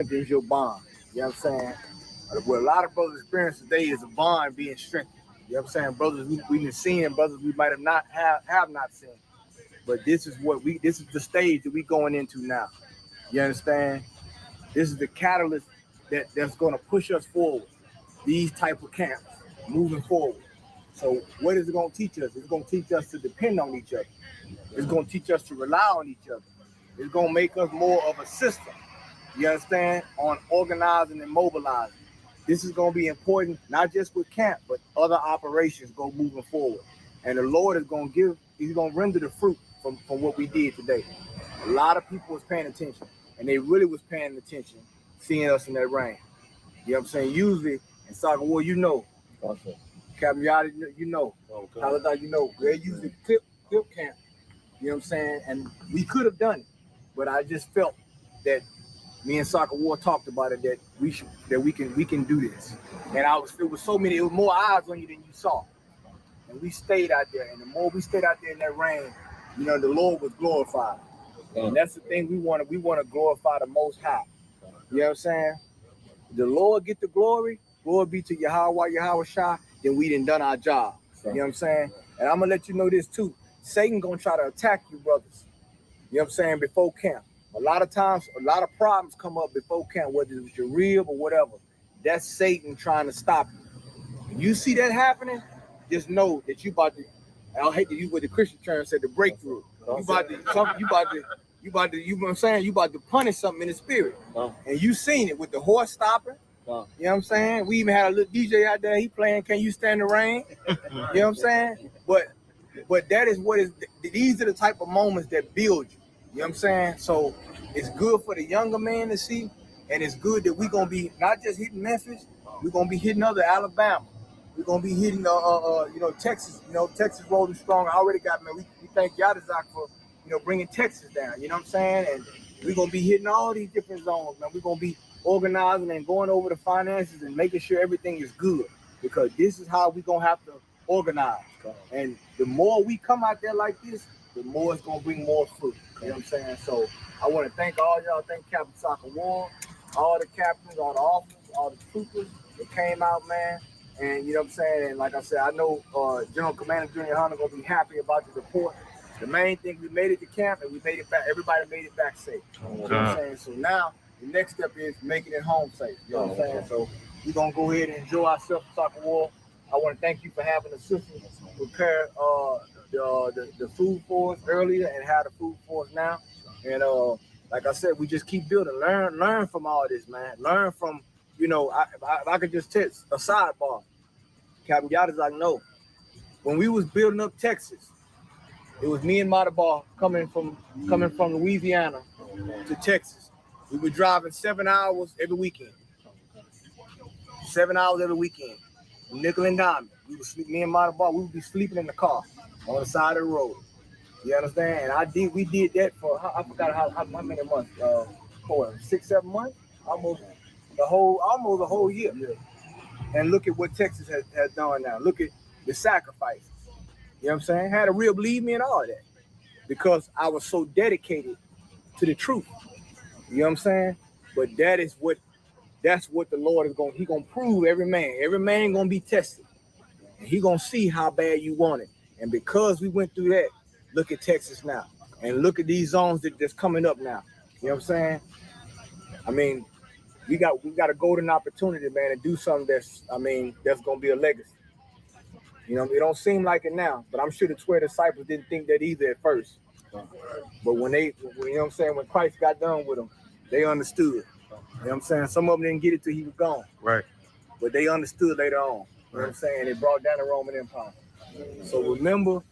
Is your bond. You know what I'm saying? What a lot of brothers experience today is a bond being strengthened. You know what I'm saying? Brothers we've been seeing, brothers we might have not seen. But this is the stage that we going into now. You understand? This is the catalyst that's gonna push us forward. These type of camps moving forward. So what is it gonna teach us? It's gonna teach us to depend on each other. It's gonna teach us to rely on each other. It's gonna make us more of a system. You understand? On organizing and mobilizing. This is going to be important, not just with camp, but other operations go moving forward. And the Lord is going to he's going to render the fruit from what we did today. A lot of people was paying attention, and they really was paying attention, seeing us in that rain. You know what I'm saying? Usually in soccer war, you know. Okay. Captain Yachty, you know. Okay. How you know? They usually clip camp. You know what I'm saying? And we could have done it, but I just felt that me and Soccer War talked about it, that we can do this. And it was more eyes on you than you saw. And we stayed out there. And the more we stayed out there in that rain, you know, the Lord was glorified. And that's the thing we want to glorify the Most High. You know what I'm saying? The Lord get the glory be to YAHAWAH, YAHUSHA, then we done our job. You know what I'm saying? And I'm gonna let you know this too. Satan gonna try to attack you, brothers. You know what I'm saying? Before camp. A lot of times, a lot of problems come up before camp, whether it's your rib or whatever. That's Satan trying to stop you. When you see that happening, just know that you about to, I hate to use what the Christian term said, the breakthrough. You about to, you know what I'm saying? You about to punish something in the spirit. And you seen it with the horse stopping. You know what I'm saying? We even had a little DJ out there, he playing Can You Stand the Rain? You know what I'm saying? But that is these are the type of moments that build you. You know what I'm saying? So it's good for the younger man to see, and it's good that we're gonna be not just hitting Memphis, we're gonna be hitting other Alabama. We're gonna be hitting Texas. You know, Texas rolling strong. I already got, man. We thank YAHUSHA for, you know, bringing Texas down. You know what I'm saying? And we're gonna be hitting all these different zones, man. We're gonna be organizing and going over the finances and making sure everything is good, because this is how we're gonna have to organize. And the more we come out there like this, the more it's gonna bring more fruit. You know what I'm saying? So I want to thank all y'all. Thank Captain Soccer War, all the captains, all the officers, all the troopers that came out, man. And you know what I'm saying? And like I said, I know General Commander Junior Hunter gonna be happy about the report. The main thing, we made it to camp and we made it back. Everybody made it back safe. You know what I'm saying? So now the next step is making it home safe. You know what I'm saying? So we're gonna go ahead and enjoy ourselves in Soccer War. I want to thank you for having the sisters prepare the food for us earlier and have the food for us now. And like I said, we just keep building, learn from all this, man. Learn from, you know, I could just test a sidebar. Captain Yachty's like, no. When we was building up Texas, it was me and Matabar coming from Louisiana to Texas. We were driving 7 hours every weekend. 7 hours every weekend. Nickel and diamond. We would sleep, me and Matabar, we would be sleeping in the car on the side of the road. You understand? And we did that for, I forgot how many months, for 6, 7 months, almost a whole year. Yeah. And look at what Texas has done now. Look at the sacrifices. You know what I'm saying? Had a real believe me and all that, because I was so dedicated to the truth. You know what I'm saying? But that's what the Lord is going, he going to prove every man going to be tested. And he going to see how bad you want it. And because we went through that, look at Texas now. And look at these zones that's coming up now. You know what I'm saying? I mean, we got a golden opportunity, man, to do something that's going to be a legacy. You know, it don't seem like it now, but I'm sure the 12 disciples didn't think that either at first. But when you know what I'm saying, when Christ got done with them, they understood. You know what I'm saying? Some of them didn't get it till he was gone. Right. But they understood later on. You know what I'm saying? It brought down the Roman Empire. So remember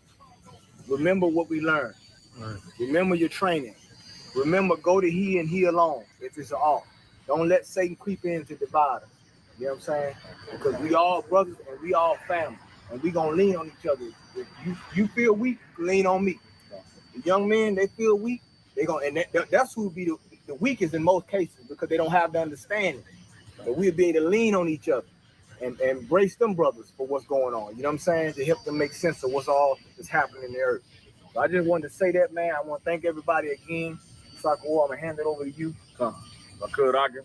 what we learned. Right. Remember your training. Remember, go to he and he alone if it's an all. Don't let Satan creep in to divide us. You know what I'm saying? Because we all brothers and we all family. And we gonna lean on each other. If you feel weak, lean on me. The young men, they feel weak, they gonna, and that's who will be the weakest in most cases, because they don't have the understanding. But we'll be able to lean on each other and embrace them brothers for what's going on. You know what I'm saying? To help them make sense of what's all that's happening in the earth. So I just wanted to say that, man. I want to thank everybody again. Soccer War, I'm gonna hand it over to you. Come, I could argue.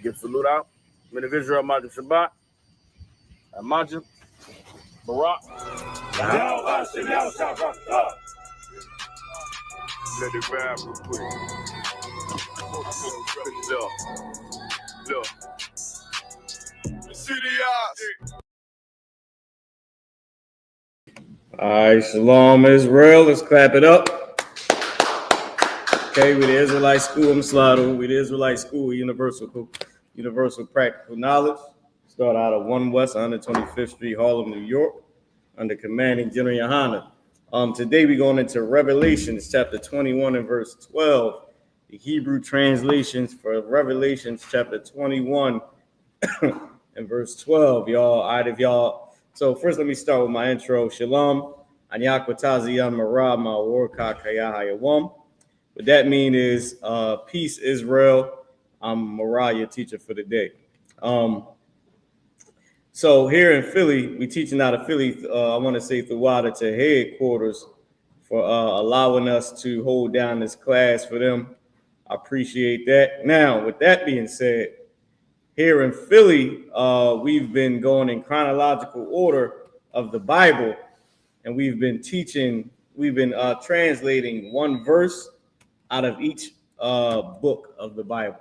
Give salute out. Men of Israel, Majid Shabbat. Majid. Barak. Let it ride real quick. Look. City eyes. All right, Shalom Israel. Let's clap it up. Okay, we the Israelite School. I'm Slaughter. We the Israelite School, Universal Practical Knowledge. Start out of 1 West 125th Street, Harlem, New York, under commanding General YAHANNA. Today we're going into Revelations chapter 21 and verse 12. The Hebrew translations for Revelations chapter 21 and verse 12. Y'all, all right, if y'all. So first, let me start with my intro. Shalom. Anyakwataziyan Marab Ma Warka Kayahayawam. What that means is peace, Israel. I'm Mariah, your teacher for the day. So here in Philly, we teaching out of Philly. I want to say throughout to headquarters for allowing us to hold down this class for them. I appreciate that. Now, with that being said, here in Philly, we've been going in chronological order of the Bible, and we've been translating one verse out of each book of the Bible.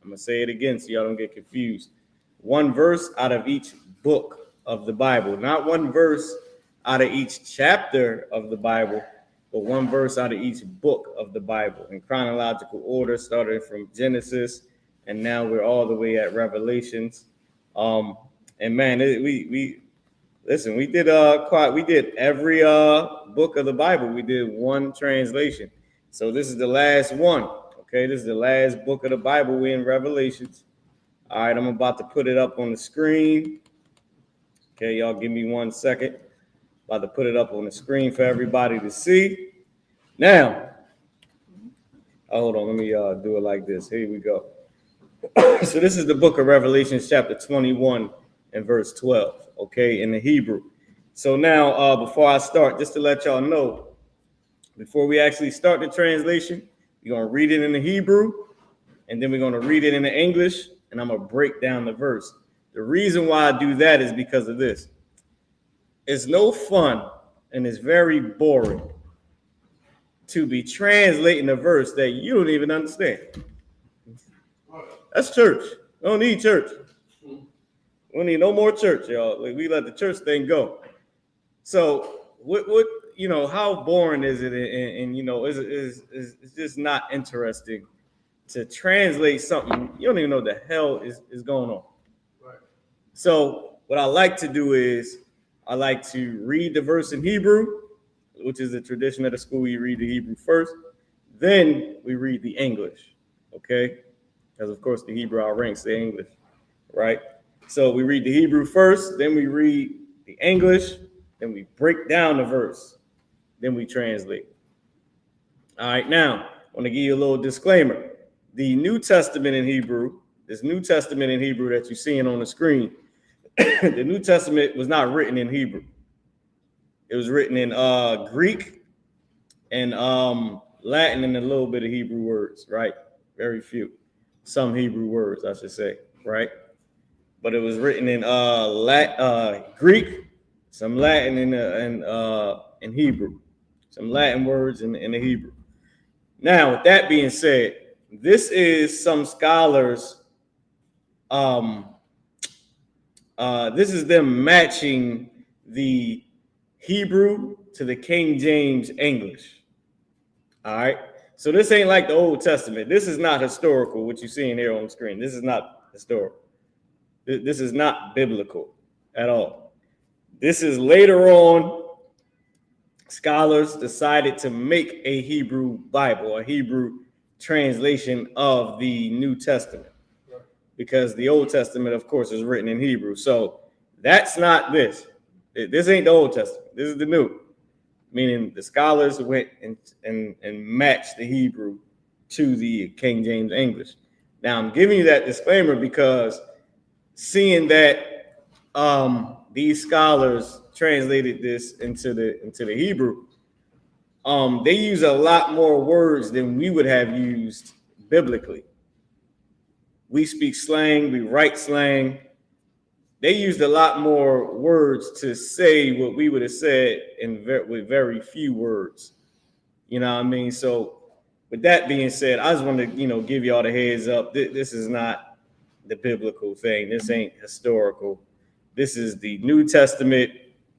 I'm gonna say it again so y'all don't get confused. One verse out of each book of the Bible, not one verse out of each chapter of the Bible, but one verse out of each book of the Bible in chronological order, starting from Genesis, and now we're all the way at Revelations. And man, we did every book of the Bible. We did one translation. So this is the last one. Okay, this is the last book of the Bible. We're in Revelations. All right, I'm about to put it up on the screen. Okay, y'all give me 1 second. About to put it up on the screen for everybody to see. Now, hold on, let me do it like this. Here we go. So this is the book of Revelations, chapter 21 and verse 12, okay, in the Hebrew. So now, before I start, just to let y'all know, before we actually start the translation, we're going to read it in the Hebrew, and then we're going to read it in the English, and I'm going to break down the verse. The reason why I do that is because of this. It's no fun, and it's very boring to be translating a verse that you don't even understand. That's church. We don't need church. We don't need no more church, y'all. Like, we let the church thing go. So what you know, how boring is it? And you know, it's just not interesting to translate something you don't even know what the hell is going on. Right. So what I like to do is I like to read the verse in Hebrew, which is the tradition of the school. You read the Hebrew first, then we read the English, okay? Because of course the Hebrew outranks the English, right? So we read the Hebrew first, then we read the English, then we break down the verse, then we translate. All right, now I want to give you a little disclaimer. The New Testament in Hebrew, this New Testament in Hebrew that you're seeing on the screen, the New Testament was not written in Hebrew. It was written in Greek and Latin and a little bit of Hebrew words, right? Very few. Some Hebrew words, I should say, right? But it was written in Greek, some Latin in Hebrew, some Latin words in the Hebrew. Now, with that being said, this is some scholars. This is them matching the Hebrew to the King James English. All right. So this ain't like the Old Testament. This is not historical, what you're seeing here on the screen. This is not historical. This is not biblical at all. This is later on, scholars decided to make a Hebrew Bible, a Hebrew translation of the New Testament, because the Old Testament, of course, is written in Hebrew. So that's not this. This ain't the Old Testament. This is the New. Meaning the scholars went and matched the Hebrew to the King James English. Now I'm giving you that disclaimer because seeing that these scholars translated this into the Hebrew, they use a lot more words than we would have used biblically. we speak slang, we write slang. They used a lot more words to say what we would have said with very few words. You know what I mean? So with that being said, I just want to, give y'all the heads up. This is not the biblical thing. This ain't historical. This is the New Testament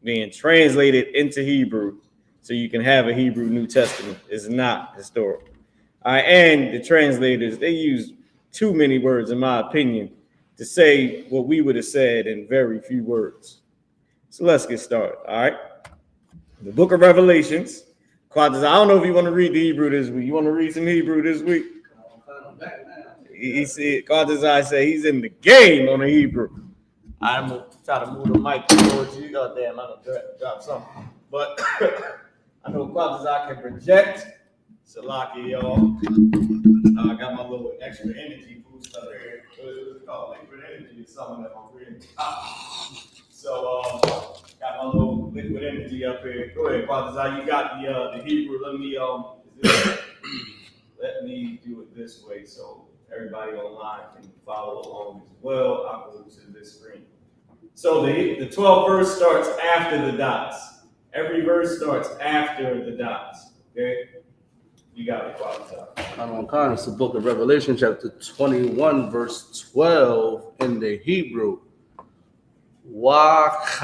being translated into Hebrew so you can have a Hebrew New Testament. It's not historical. All right, and the translators, they use too many words, in my opinion, to say what we would have said in very few words. So let's get started, all right? The book of Revelations. I don't know if you want to read the Hebrew this week. You want to read some Hebrew this week? He said, Qadazai say he's in the game on the Hebrew. I'm going to try to move the mic towards you. Oh, damn, I'm going to drop something. But I know Qadazai can project. Salaki, y'all. I got my little extra energy boost up here. It's called liquid energy. It's something that I'm reading. So, got my little liquid energy up here. Go ahead, Qadazai. You got the Hebrew. Let me do it this way so everybody online can follow along as well. I'll go to this screen. So the 12th verse starts after the dots. Every verse starts after the dots. Okay? You got it, Qadazai. It's the book of Revelation, chapter 21, verse 12 in the Hebrew. YAHAWAH.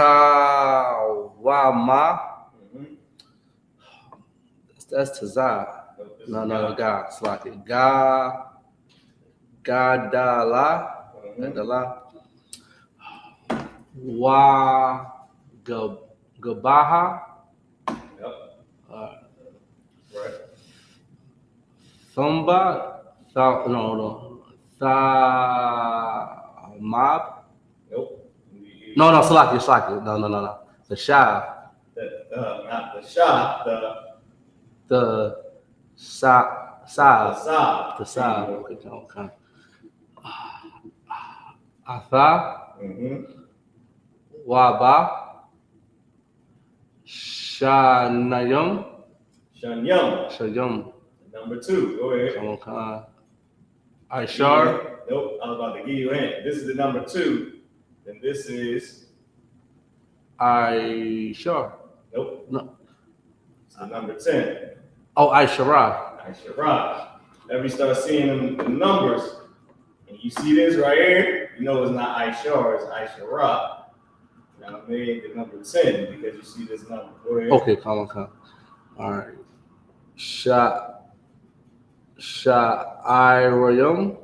That's Tazah. No, God. It's like it. Gadala. Gabaha. Right. Thumba. Mob. Nope. No, Salaki. No. The Shah. Not the Shah. The Sa. Okay. Atha. Waba. Shanyam. Number 2. Go ahead. Ishar. Nope. I was about to give you a hint. This is the number 2. Then this is. Ishar. Nope. No. It's the number 10. Oh, Ishara. Whenever you start seeing the numbers, and you see this right here, you know it's not Ishar, it's Ishara. Now I made the number 10 because you see this number. Go ahead. Okay, come on. All right. Sha'irayum.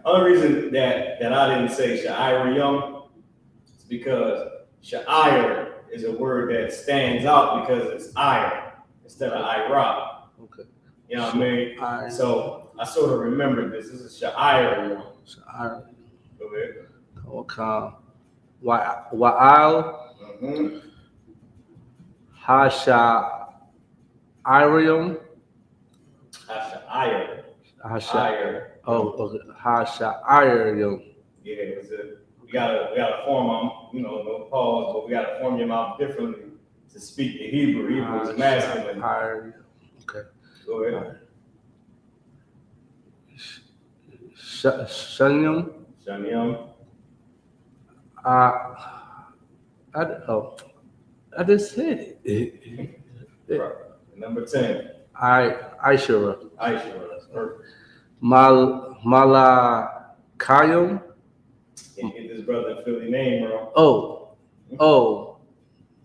Only reason that I didn't say Sha'irayum is because Sha'ir is a word that stands out because it's iron instead of Ira. Okay. You know what I mean? So I sort of remembered this. This is Sha'ir. Go ahead. Okay. Wa'al. Hasha'irayum. Hasha'ir. Oh, okay. Hasha'irayum. Yeah, we gotta form no pause, but we gotta form your mouth differently to speak the Hebrew. Hebrew is masculine. Okay. Go ahead. Shanyam. I just said it. Right. Number 10. Ishara. That's perfect. Malakayum. Can't get this brother a Philly name wrong.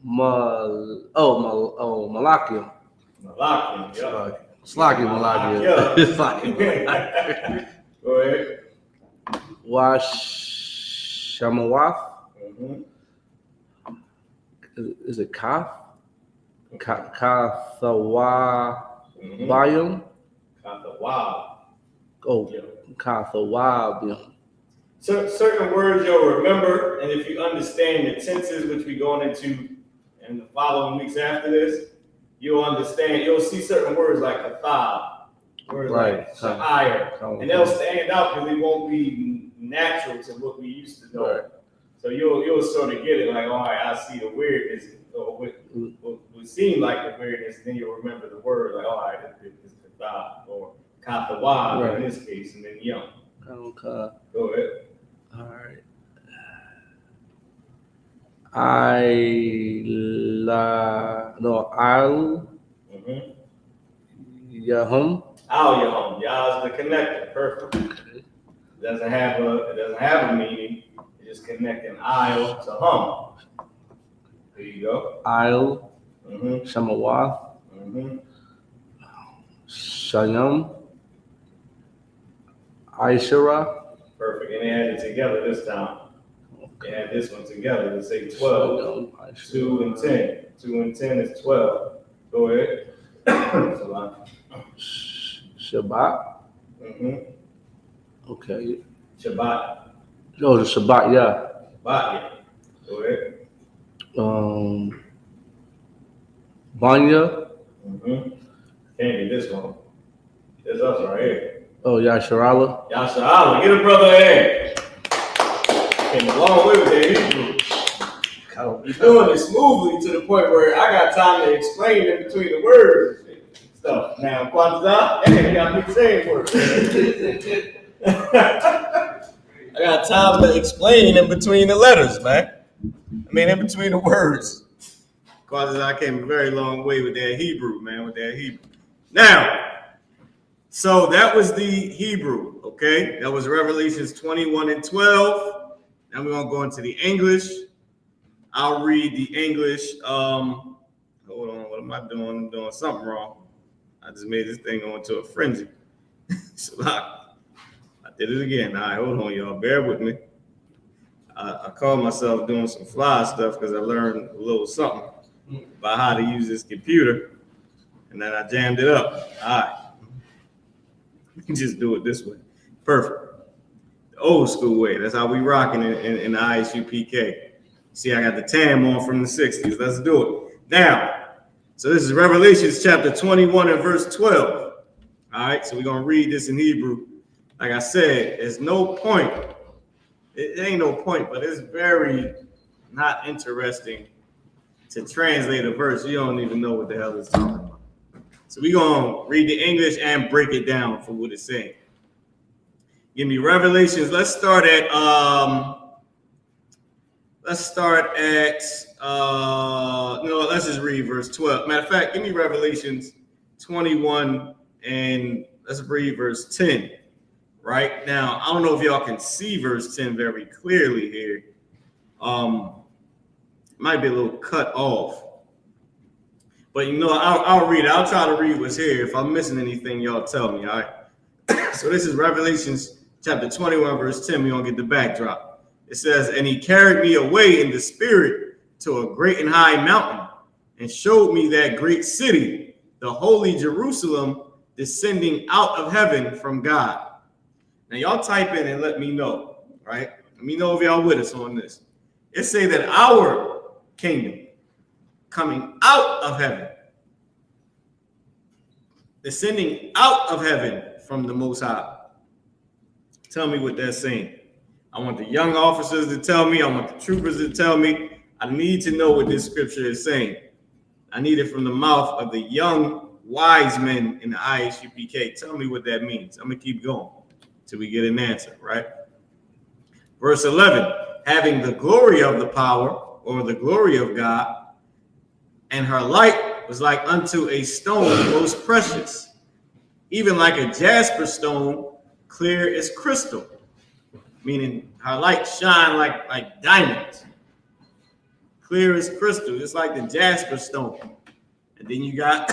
Malakium. Yeah. Malakium. Go ahead. Shamawath. Is it Kaf? Kathawabayum. Kathawabayum. Certain words you'll remember, and if you understand the tenses, which we're going into in the following weeks after this, you'll see certain words like kathab, words like sha'ir, and they'll stand out because they won't be natural to what we used to know. Right. So you'll sort of get it like, all right, I see the weirdness, or what would seem like the weirdness, then you'll remember the word, like, all right, it's kathab or Kathawa Right. in this case, and then Yum. Okay. Go ahead. All right. I'll Yahum. Al-Yahum. Yah is the connector. Perfect. It doesn't have a meaning. It's just connecting aisle to hum. There you go. I'll Shamawah. Shayam. Ishara. Perfect. And they had it together this time. They had this one together to say 12. 2 and 10. 2 and 10 is 12. Go ahead. Shabbat. Okay. Shabbat. Oh, the Shabbat, yeah. Shabbat, yeah. Go ahead. Banya. Can't be this one. It's us right here. Oh, Yasharala. Yashuah. Get a brother in. Came a long way with that Hebrew. He's doing it smoothly to the point where I got time to explain in between the words stuff. Now, Kwanzaa, hey, you got me saying words. I got time to explain in between the letters, man. I mean, in between the words. Kwanzaa came a very long way with that Hebrew, man, with that Hebrew. Now, so that was the Hebrew, okay? That was Revelations 21 and 12. Now we're gonna go into the English. I'll read the English. Hold on, what am I doing? I'm doing something wrong. I just made this thing go into a frenzy. So I did it again. All right, hold on, y'all. Bear with me. I called myself doing some fly stuff because I learned a little something about how to use this computer, and then I jammed it up. All right. Just do it this way. Perfect. The old school way. That's how we rocking in the I.S.U.P.K. See, I got the TAM on from the 60s. Let's do it. Now, so this is Revelations chapter 21 and verse 12. All right, so we're going to read this in Hebrew. Like I said, there's no point. It ain't no point, but it's very not interesting to translate a verse. You don't even know what the hell it's talking about. So we're going to read the English and break it down for what it's saying. Give me Revelations. Let's start at let's just read verse 12. Matter of fact, give me Revelations 21 and let's read verse 10. Right now, I don't know if y'all can see verse 10 very clearly here. Might be a little cut off. But you know, I'll read it. I'll try to read what's here. If I'm missing anything, y'all tell me, all right? So this is Revelations chapter 21, verse 10. We're going to get the backdrop. It says, and he carried me away in the spirit to a great and high mountain and showed me that great city, the holy Jerusalem, descending out of heaven from God. Now, y'all type in and let me know, right? Let me know if y'all with us on this. It say that our kingdom coming out of heaven, descending out of heaven from the Most High. Tell me what that's saying. I want the young officers to tell me. I want the troopers to tell me. I need to know what this scripture is saying. I need it from the mouth of the young wise men in the I.S.U.P.K. Tell me what that means. I'm going to keep going till we get an answer, right? Verse 11, having the glory of the power or the glory of God, and her light was like unto a stone most precious, even like a jasper stone, clear as crystal. Meaning her light shine like diamonds, clear as crystal, just like the jasper stone. And then you got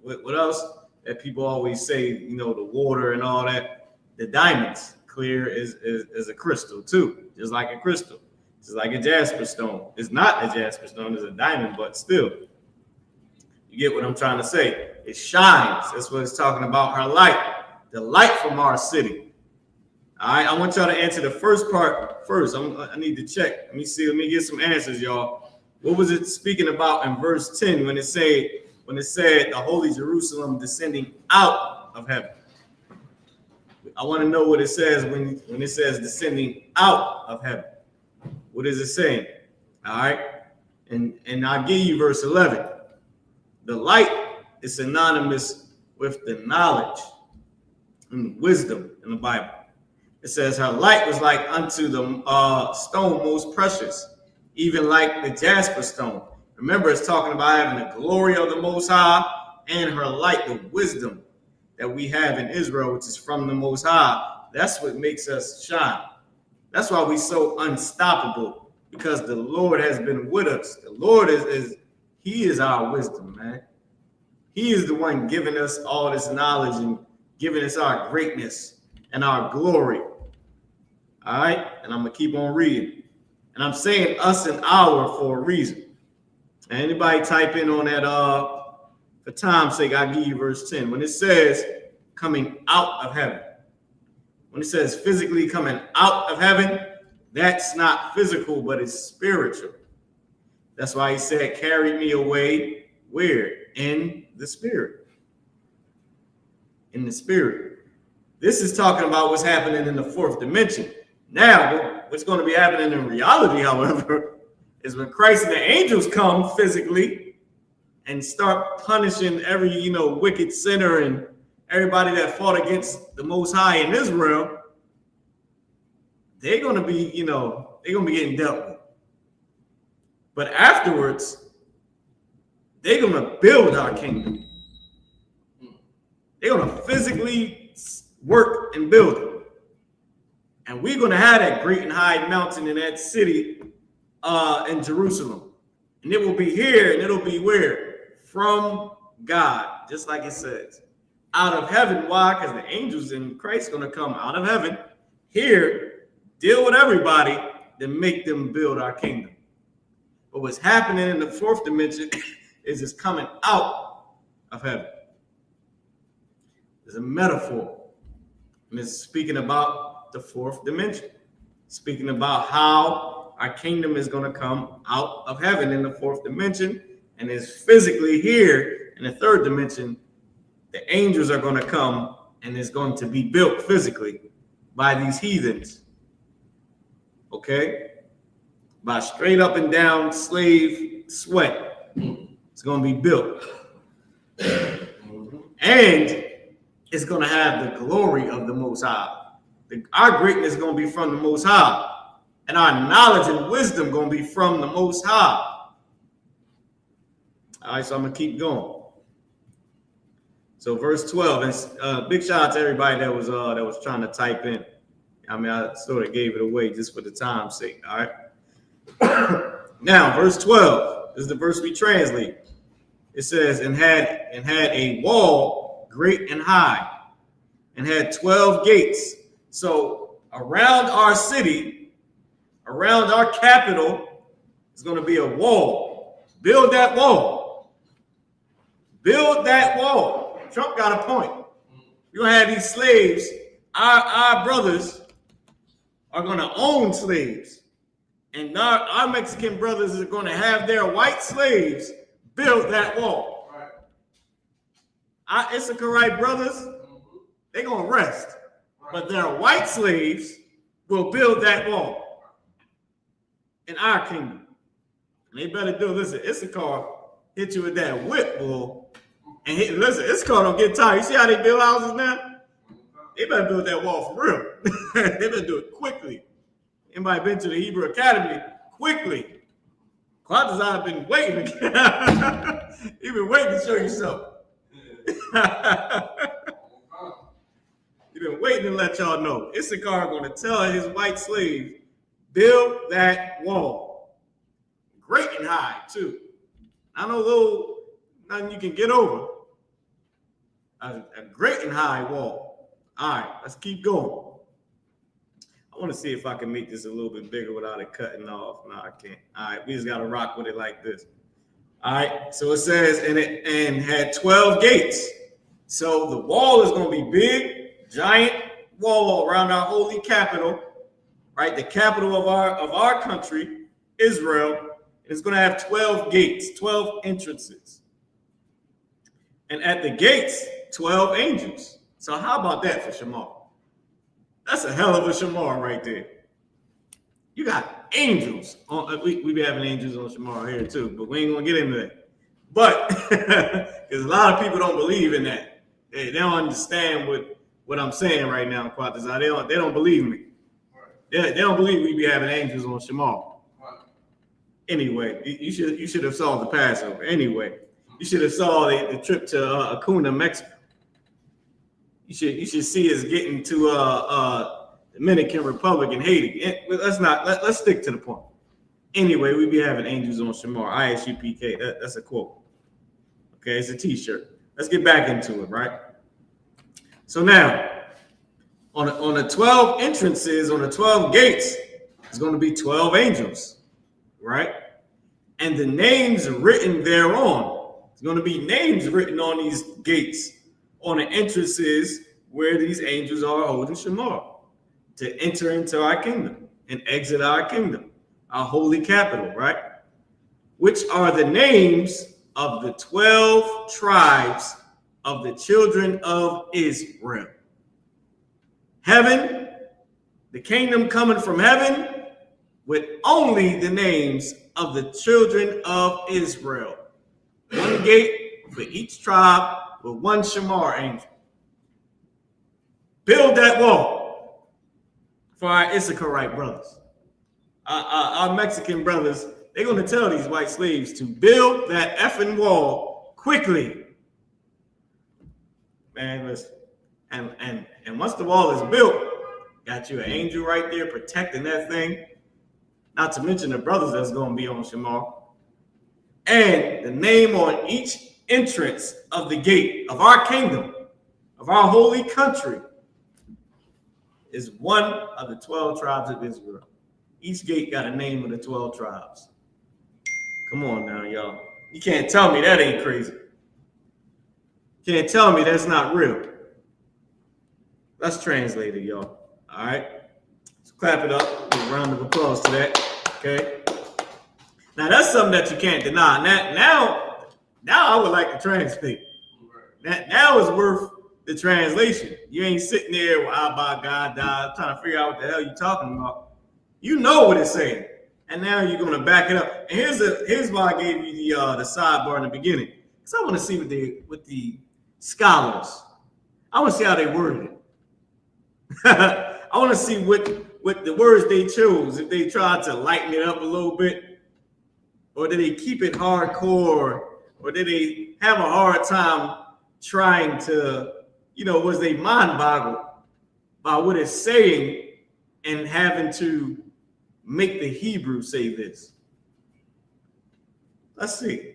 what else that people always say, you know, the water and all that. The diamonds, clear as a crystal too, just like a crystal, just like a jasper stone. It's not a jasper stone, it's a diamond, but still. You get what I'm trying to say. It shines. That's what it's talking about, her light, the light from our city. All right, I want y'all to answer the first part first. I need to check. Let me get some answers, y'all. What was it speaking about in verse 10 when it said the holy Jerusalem descending out of heaven? I want to know what it says when it says descending out of heaven. What is it saying? All right, and I'll give you verse 11. The light is synonymous with the knowledge and wisdom in the Bible. It says her light was like unto the stone most precious, even like the jasper stone. Remember, it's talking about having the glory of the Most High and her light, the wisdom that we have in Israel, which is from the Most High. That's what makes us shine. That's why we're so unstoppable, because the Lord has been with us. The Lord He is our wisdom, man. He is the one giving us all this knowledge and giving us our greatness and our glory. All right, and I'm gonna keep on reading. And I'm saying us and our for a reason. And anybody type in on that, for time's sake, I'll give you verse 10. When it says coming out of heaven, when it says physically coming out of heaven, that's not physical, but it's spiritual. That's why he said, carry me away, where? In the spirit. In the spirit. This is talking about what's happening in the fourth dimension. Now, what's going to be happening in reality, however, is when Christ and the angels come physically and start punishing every, wicked sinner and everybody that fought against the Most High in Israel, they're going to be, they're going to be getting dealt with. But afterwards, they're going to build our kingdom. They're going to physically work and build it. And we're going to have that great and high mountain in that city in Jerusalem. And it will be here, and it'll be where? From God, just like it says. Out of heaven. Why? Because the angels in Christ are going to come out of heaven here, deal with everybody, then make them build our kingdom. But what's happening in the fourth dimension is it's coming out of heaven. It's a metaphor. And it's speaking about the fourth dimension. Speaking about how our kingdom is going to come out of heaven in the fourth dimension and is physically here in the third dimension. The angels are going to come and it's going to be built physically by these heathens. Okay? By straight up and down slave sweat. It's going to be built. And it's going to have the glory of the Most High. Our greatness is going to be from the Most High. And our knowledge and wisdom going to be from the Most High. All right, so I'm going to keep going. So verse 12, and big shout out to everybody that was trying to type in. I mean, I sort of gave it away just for the time's sake, all right? Now, verse 12 is the verse we translate. It says, and had a wall great and high, and had 12 gates. So around our city, around our capital, is going to be a wall. Build that wall. Build that wall. Trump got a point. You're going to have these slaves. Our brothers are going to own slaves. And our Mexican brothers are going to have their white slaves build that wall. Our SICARII brothers, they're going to rest. But their white slaves will build that wall in our kingdom. And they better do, listen, ISRAELITES hit you with that whip, boy. And listen, ISRAELITES don't get tired. You see how they build houses now? They better build that wall for real. They better do it quickly. Anybody been to the Hebrew Academy? Quickly. Quantas been waiting. You've been waiting to show you something. You've been waiting to let y'all know. Issachar going to tell his white slaves, build that wall. Great and high, too. Not no little, nothing you can get over. A great and high wall. All right, let's keep going. I want to see if I can make this a little bit bigger without it cutting off. No, I can't. All right, we just got to rock with it like this. All right, so it says, and had 12 gates. So the wall is going to be big, giant wall around our holy capital, right? The capital of our country, Israel. It's going to have 12 gates, 12 entrances. And at the gates, 12 angels. So how about that for Shamar? That's a hell of a Shamar right there. You got angels. We be having angels on Shamar here too, but we ain't going to get into that. But because a lot of people don't believe in that. They don't understand what what I'm saying right now, Quatazar. They don't believe me. They don't believe we be having angels on Shamar. Anyway, you should have saw the Passover. Anyway, you should have saw the trip to Acuna, Mexico. You should see us getting to Dominican Republic and Haiti. Let's stick to the point. Anyway, we be having angels on Shamar. I.S.U.P.K. That's a quote. Okay, it's a T-shirt. Let's get back into it, right? So now, on the 12 entrances, on the 12 gates, there's going to be 12 angels, right? And the names written thereon. There's going to be names written on these gates, on the entrances where these angels are holding Shamar to enter into our kingdom and exit our kingdom, our holy capital, right? Which are the names of the 12 tribes of the children of Israel. Heaven, the kingdom coming from heaven with only the names of the children of Israel. One gate for each tribe with one Shamar angel. Build that wall for our SICARIte brothers. Our Mexican brothers, they're going to tell these white slaves to build that effing wall quickly. Man, listen. And once the wall is built, got you an angel right there protecting that thing. Not to mention the brothers that's going to be on Shamar. And the name on each entrance of the gate of our kingdom, of our holy country, is one of the 12 tribes of Israel. Each gate got a name of the 12 tribes. Come on now, y'all. You can't tell me that ain't crazy. Can't tell me that's not real. Let's translate it, y'all. All right. So clap it up. Give a round of applause to that. Okay. Now that's something that you can't deny. Now I would like to translate. Now it's worth the translation. You ain't sitting there with by God died trying to figure out what the hell you're talking about. You know what it's saying. And now you're gonna back it up. And here's why I gave you the sidebar in the beginning. Because I want to see what the scholars, I want to see how they worded it. I want to see what the words they chose, if they tried to lighten it up a little bit, or did they keep it hardcore, or did they have a hard time trying to, was they mind boggled by what it's saying and having to make the Hebrew say this? Let's see.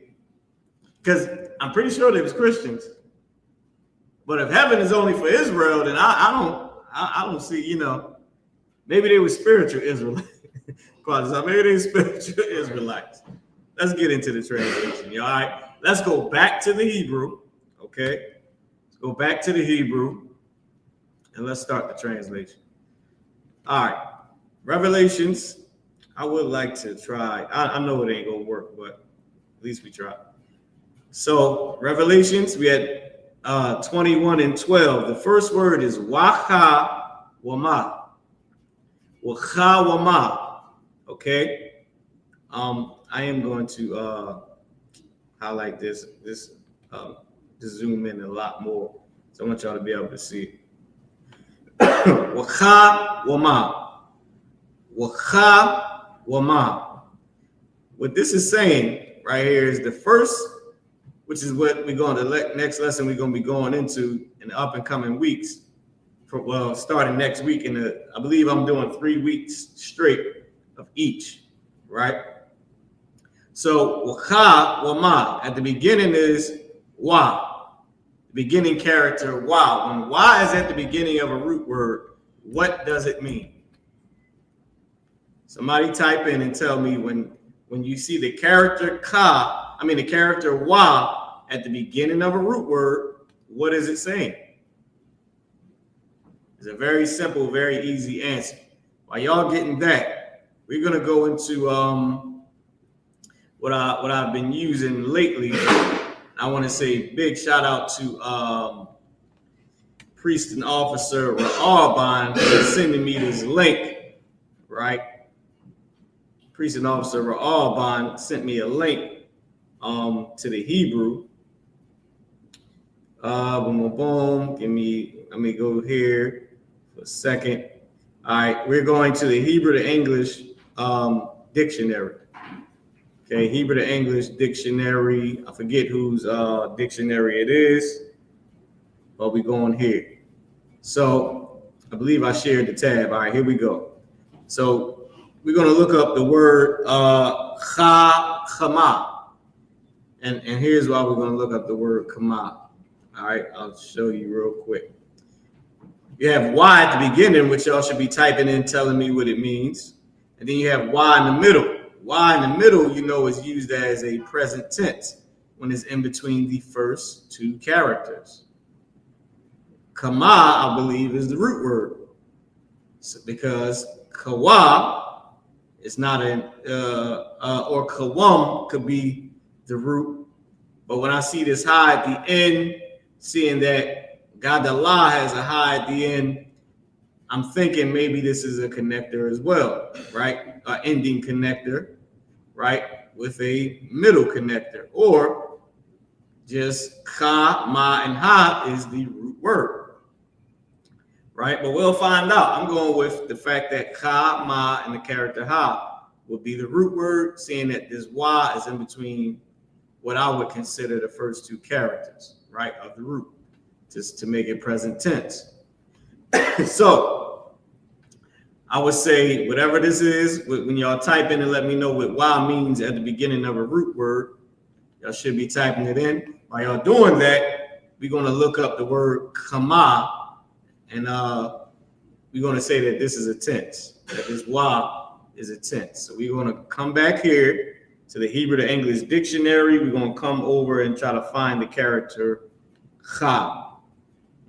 Because I'm pretty sure they was Christians. But if heaven is only for Israel, then I don't see, maybe they were spiritual Israelites. Maybe they were spiritual Israelites. Let's get into the translation. All right. Let's go back to the Hebrew. Okay. Let's go back to the Hebrew. And let's start the translation. All right. Revelations. I would like to try. I know it ain't going to work, but at least we try. So Revelations, we had 21 and 12. The first word is YAHAWAH. YAHAWAH. Okay. I am going to highlight this to zoom in a lot more. So I want y'all to be able to see it. YAHAWAH. YAHAWAH. What this is saying right here is the first, which is what we're going to next lesson we're going to be going into in the up and coming weeks. Starting next week, I believe I'm doing 3 weeks straight of each, right? So YAHAWAH at the beginning is Wa, the beginning character Wa. When Wa is at the beginning of a root word, what does it mean? Somebody type in and tell me when you see the character the character Wa at the beginning of a root word, what is it saying? It's a very simple, very easy answer. While y'all getting that, we're gonna go into what I've been using lately. I want to say big shout out to Priest and Officer Ra'Arban for sending me this link, right? Priest and Officer Ra'Arban sent me a link to the Hebrew. Boom, boom, boom. Give me Let me go here for a second. All right, we're going to the Hebrew to English dictionary. Okay, Hebrew to English dictionary. I forget whose dictionary it is, but we're going here. So I believe I shared the tab. All right, here we go. So we're going to look up the word chama. And here's why we're going to look up the word kama. All right, I'll show you real quick. You have Y at the beginning, which y'all should be typing in, telling me what it means. And then you have Y in the middle. Y in the middle, you know, is used as a present tense when it's in between the first two characters. Kama, I believe, is the root word. So because kawa is not an, or kawam could be the root. But when I see this high at the end, seeing that Gadallah has a high at the end, I'm thinking maybe this is a connector as well, right? An ending connector, right? With a middle connector, or just ka, ma, and ha is the root word, right? But we'll find out. I'm going with the fact that ka, ma, and the character ha will be the root word, seeing that this Y is in between what I would consider the first two characters, right, of the root, just to make it present tense. So I would say whatever this is, when y'all type in and let me know what Y means at the beginning of a root word, y'all should be typing it in. While y'all doing that, we're going to look up the word kama, and we're going to say that this is a tense, that this Y is a tense. So we're going to come back here to the Hebrew to English dictionary. We're going to come over and try to find the character cha.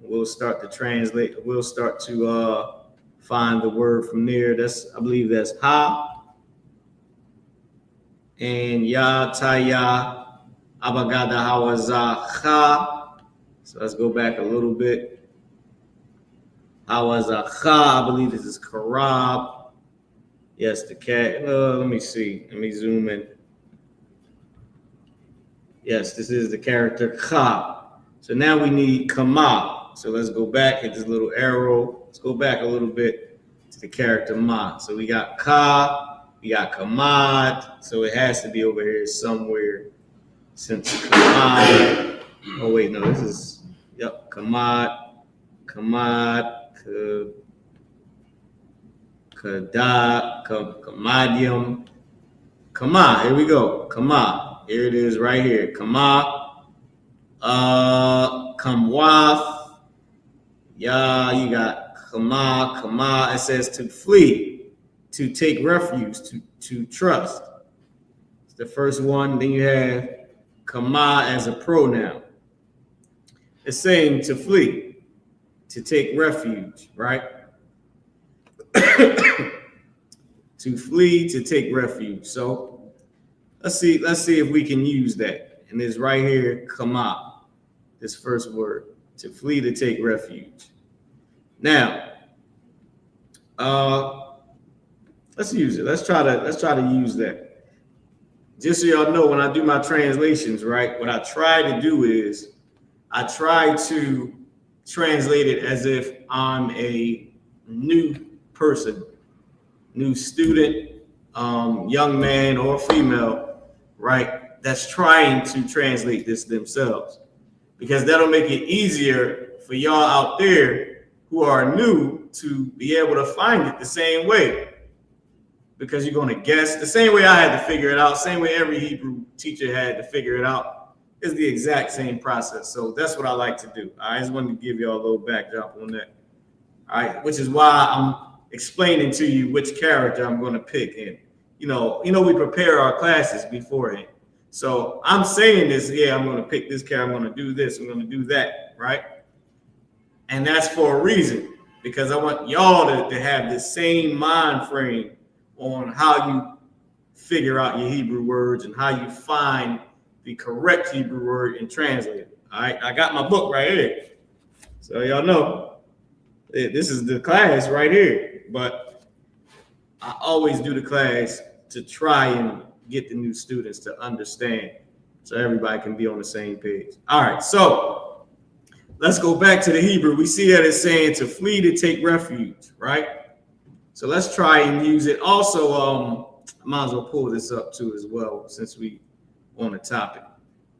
We'll start to translate. We'll start to find the word from there. I believe that's ha. And ya, taya, abagada, hawaza, cha. So let's go back a little bit. Hawaza, cha. I believe this is karab. Yes, the cat. Let me see. Let me zoom in. Yes, this is the character cha. So now we need kama. So let's go back, hit this little arrow. Let's go back a little bit to the character ma. So we got ka, we got kamad. So it has to be over here somewhere since kamad. Oh wait, no, this is, yep, kamad, kamadium, kama. Here we go, kama. Here it is right here, kama, kamwath. Yeah, you got kama. It says to flee, to take refuge, to trust. It's the first one. Then you have kama as a pronoun. It's saying to flee, to take refuge, right? To flee, to take refuge. So let's see if we can use that. And it's right here, kama, this first word, to flee, to take refuge. Now, let's use it. Let's try to use that. Just so y'all know, when I do my translations, right, what I try to do is I try to translate it as if I'm a new person, new student, young man or female, right, that's trying to translate this themselves, because that'll make it easier for y'all out there who are new to be able to find it the same way, because you're going to guess the same way I had to figure it out, same way every Hebrew teacher had to figure it out. It's the exact same process. So that's what I like to do. I just wanted to give y'all a little backdrop on that. All right, which is why I'm explaining to you which character I'm going to pick. And you know, we prepare our classes beforehand. So I'm saying this, yeah, I'm going to pick this character, I'm going to do this, I'm going to do that, right? And that's for a reason, because I want y'all to have the same mind frame on how you figure out your Hebrew words and how you find the correct Hebrew word and translate it. All right, I got my book right here. So y'all know, this is the class right here. But I always do the class to try and get the new students to understand, so everybody can be on the same page. All right, so let's go back to the Hebrew. We see that it's saying to flee, to take refuge, right? So let's try and use it. Also, I might as well pull this up too as well, since we on the topic.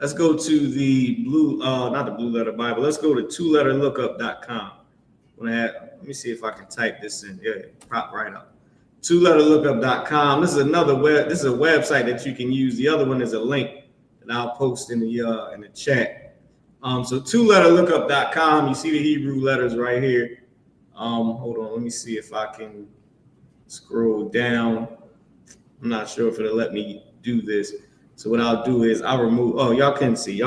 Let's go to the blue, not the Blue Letter Bible. Let's go to twoletterlookup.com. Let me see if I can type this in. Yeah, pop right up. Twoletterlookup.com. This is another this is a website that you can use. The other one is a link that I'll post in the chat. So twoletterlookup.com. You see the Hebrew letters right here. Hold on, let me see if I can scroll down. I'm not sure if it'll let me do this. So what I'll do is I'll remove. Oh, y'all can see,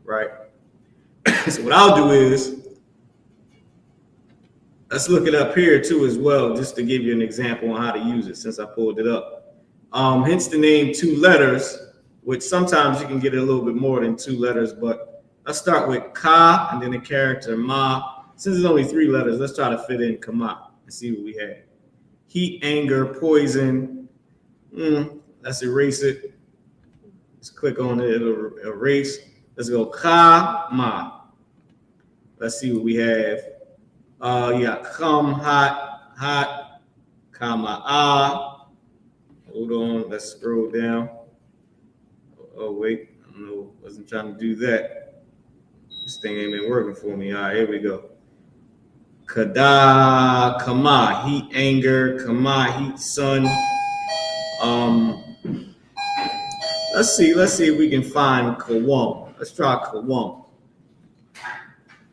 right? So what I'll do is, let's look it up here too as well, just to give you an example on how to use it since I pulled it up. Hence the name Two Letters, which sometimes you can get a little bit more than 2 letters, but let's start with Ka and then the character Ma. Since there's only 3 letters, let's try to fit in Kama and see what we have. Heat, anger, poison. Let's erase it. Let's click on it, it'll erase. Let's go Ka-ma. Let's see what we have. Yeah, Kham, hot, Kama-ah. Hold on, let's scroll down. Oh, wait, I don't know, wasn't trying to do that. This thing ain't been working for me. All right, here we go. Kada, Kama, heat, anger, Kama, heat, sun. Let's see if we can find Kawam. Let's try Kawam.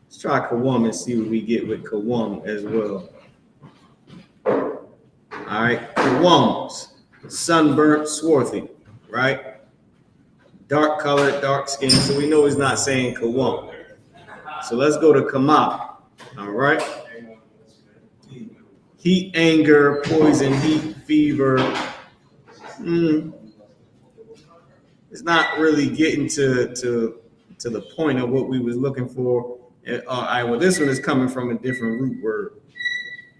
Let's try Kawam and see what we get with Kawam as well. All right, Kawams, sunburnt, swarthy, right? Dark colored, dark skin. So we know he's not saying Kawam. So let's go to Kama. All right. Heat, anger, poison, heat, fever. It's not really getting to the point of what we was looking for. All right, well, this one is coming from a different root word.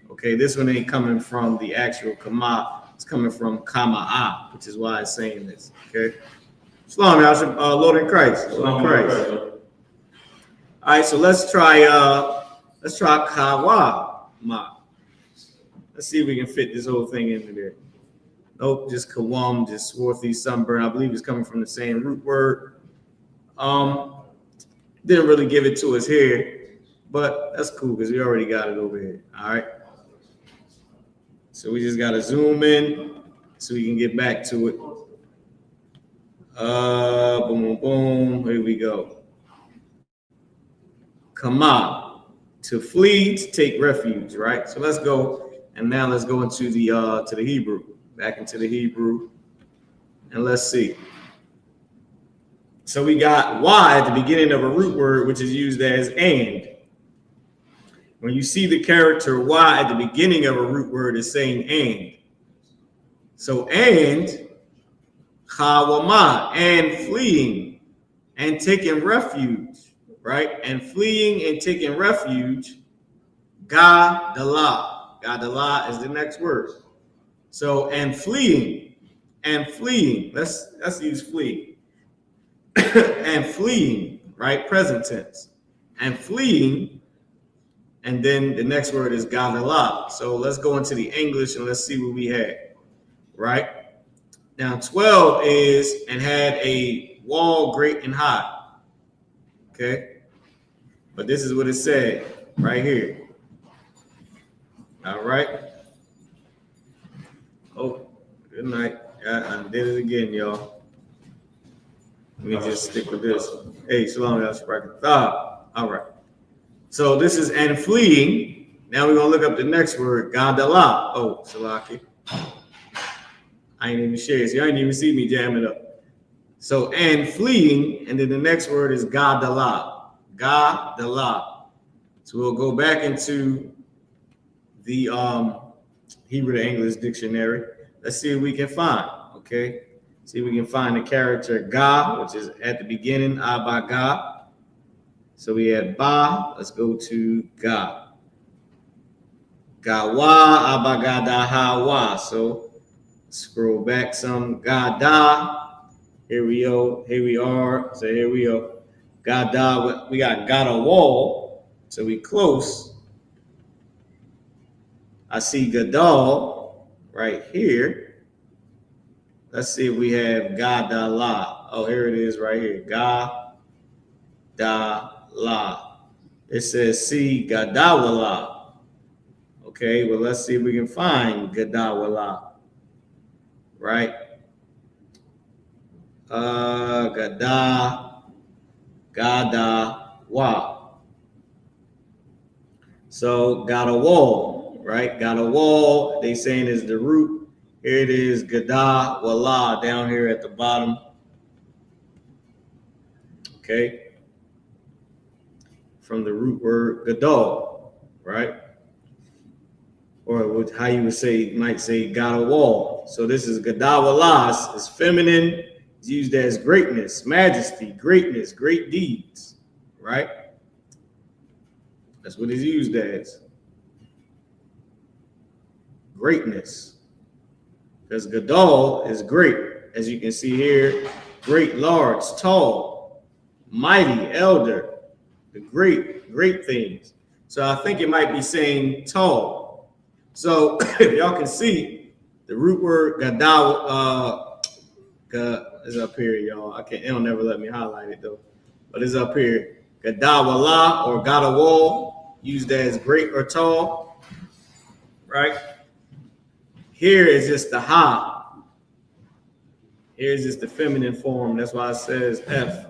Okay, this one ain't coming from the actual Kama. It's coming from Kama'a, which is why it's saying this. Okay. Shalom, Lord in Christ. Lord in Christ. All right, so let's try Kawama. Let's see if we can fit this whole thing into there. Nope, just Kawam, just swarthy, sunburn. I believe it's coming from the same root word. Didn't really give it to us here, but that's cool because we already got it over here. All right. So we just got to zoom in so we can get back to it. Boom, boom, boom. Here we go. Kama, to flee, to take refuge, right? So let's go, and now let's go into the to the Hebrew, back into the Hebrew, and let's see. So we got Y at the beginning of a root word, which is used as and. When you see the character Y at the beginning of a root word, is saying and. So and, Chawama, and fleeing, and taking refuge, right? And fleeing and taking refuge, Gadala. Gadala is the next word. So, and fleeing, let's use fleeing. And fleeing, right? Present tense. And fleeing, and then the next word is Gadala. So let's go into the English and let's see what we had, right? Now 12 is, and had a wall great and high. Okay? But this is what it said right here. All right? Oh, good night. I did it again, y'all. Let me just stick with this. Hey, shalom, YAHUSHUA. All right. So this is and fleeing. Now we're going to look up the next word, Gadala. Oh, Salaki. I ain't even share. So you ain't even see me jam it up. So and fleeing, and then the next word is Gadala. Gadala. So we'll go back into the Hebrew to English dictionary. Let's see what we can find. Okay. See if we can find the character Ga, which is at the beginning, Abba Ga. So we had Ba. Let's go to Ga. Gawa, Abba Gada Hawa. So scroll back some. Gada. Here we go. Here we are. So here we go. Gada, we got YAHAWAH, so we close. I see Gadal right here. Let's see if we have Gadala. Oh, here it is right here. Gadala. It says see Gadawala. Okay, well, let's see if we can find Gadawala. Right? Gadawah. So YAHAWAH, right? YAHAWAH, they saying is the root. Here it is, Gadawala down here at the bottom. Okay. From the root word Gadal, right? Or how you would say, you might say YAHAWAH. So this is Gadawala, it's feminine. It's used as greatness, majesty, greatness, great deeds, right? That's what it's used as. Greatness. Because Gadal is great. As you can see here, great, large, tall, mighty, elder, the great things. So I think it might be saying tall. So if y'all can see, the root word Gadal, is up here, y'all. It'll never let me highlight it though. But it's up here. Gadawala or YAHAWAH, used as great or tall. Right? Here is just the ha. Here's just the feminine form. That's why it says F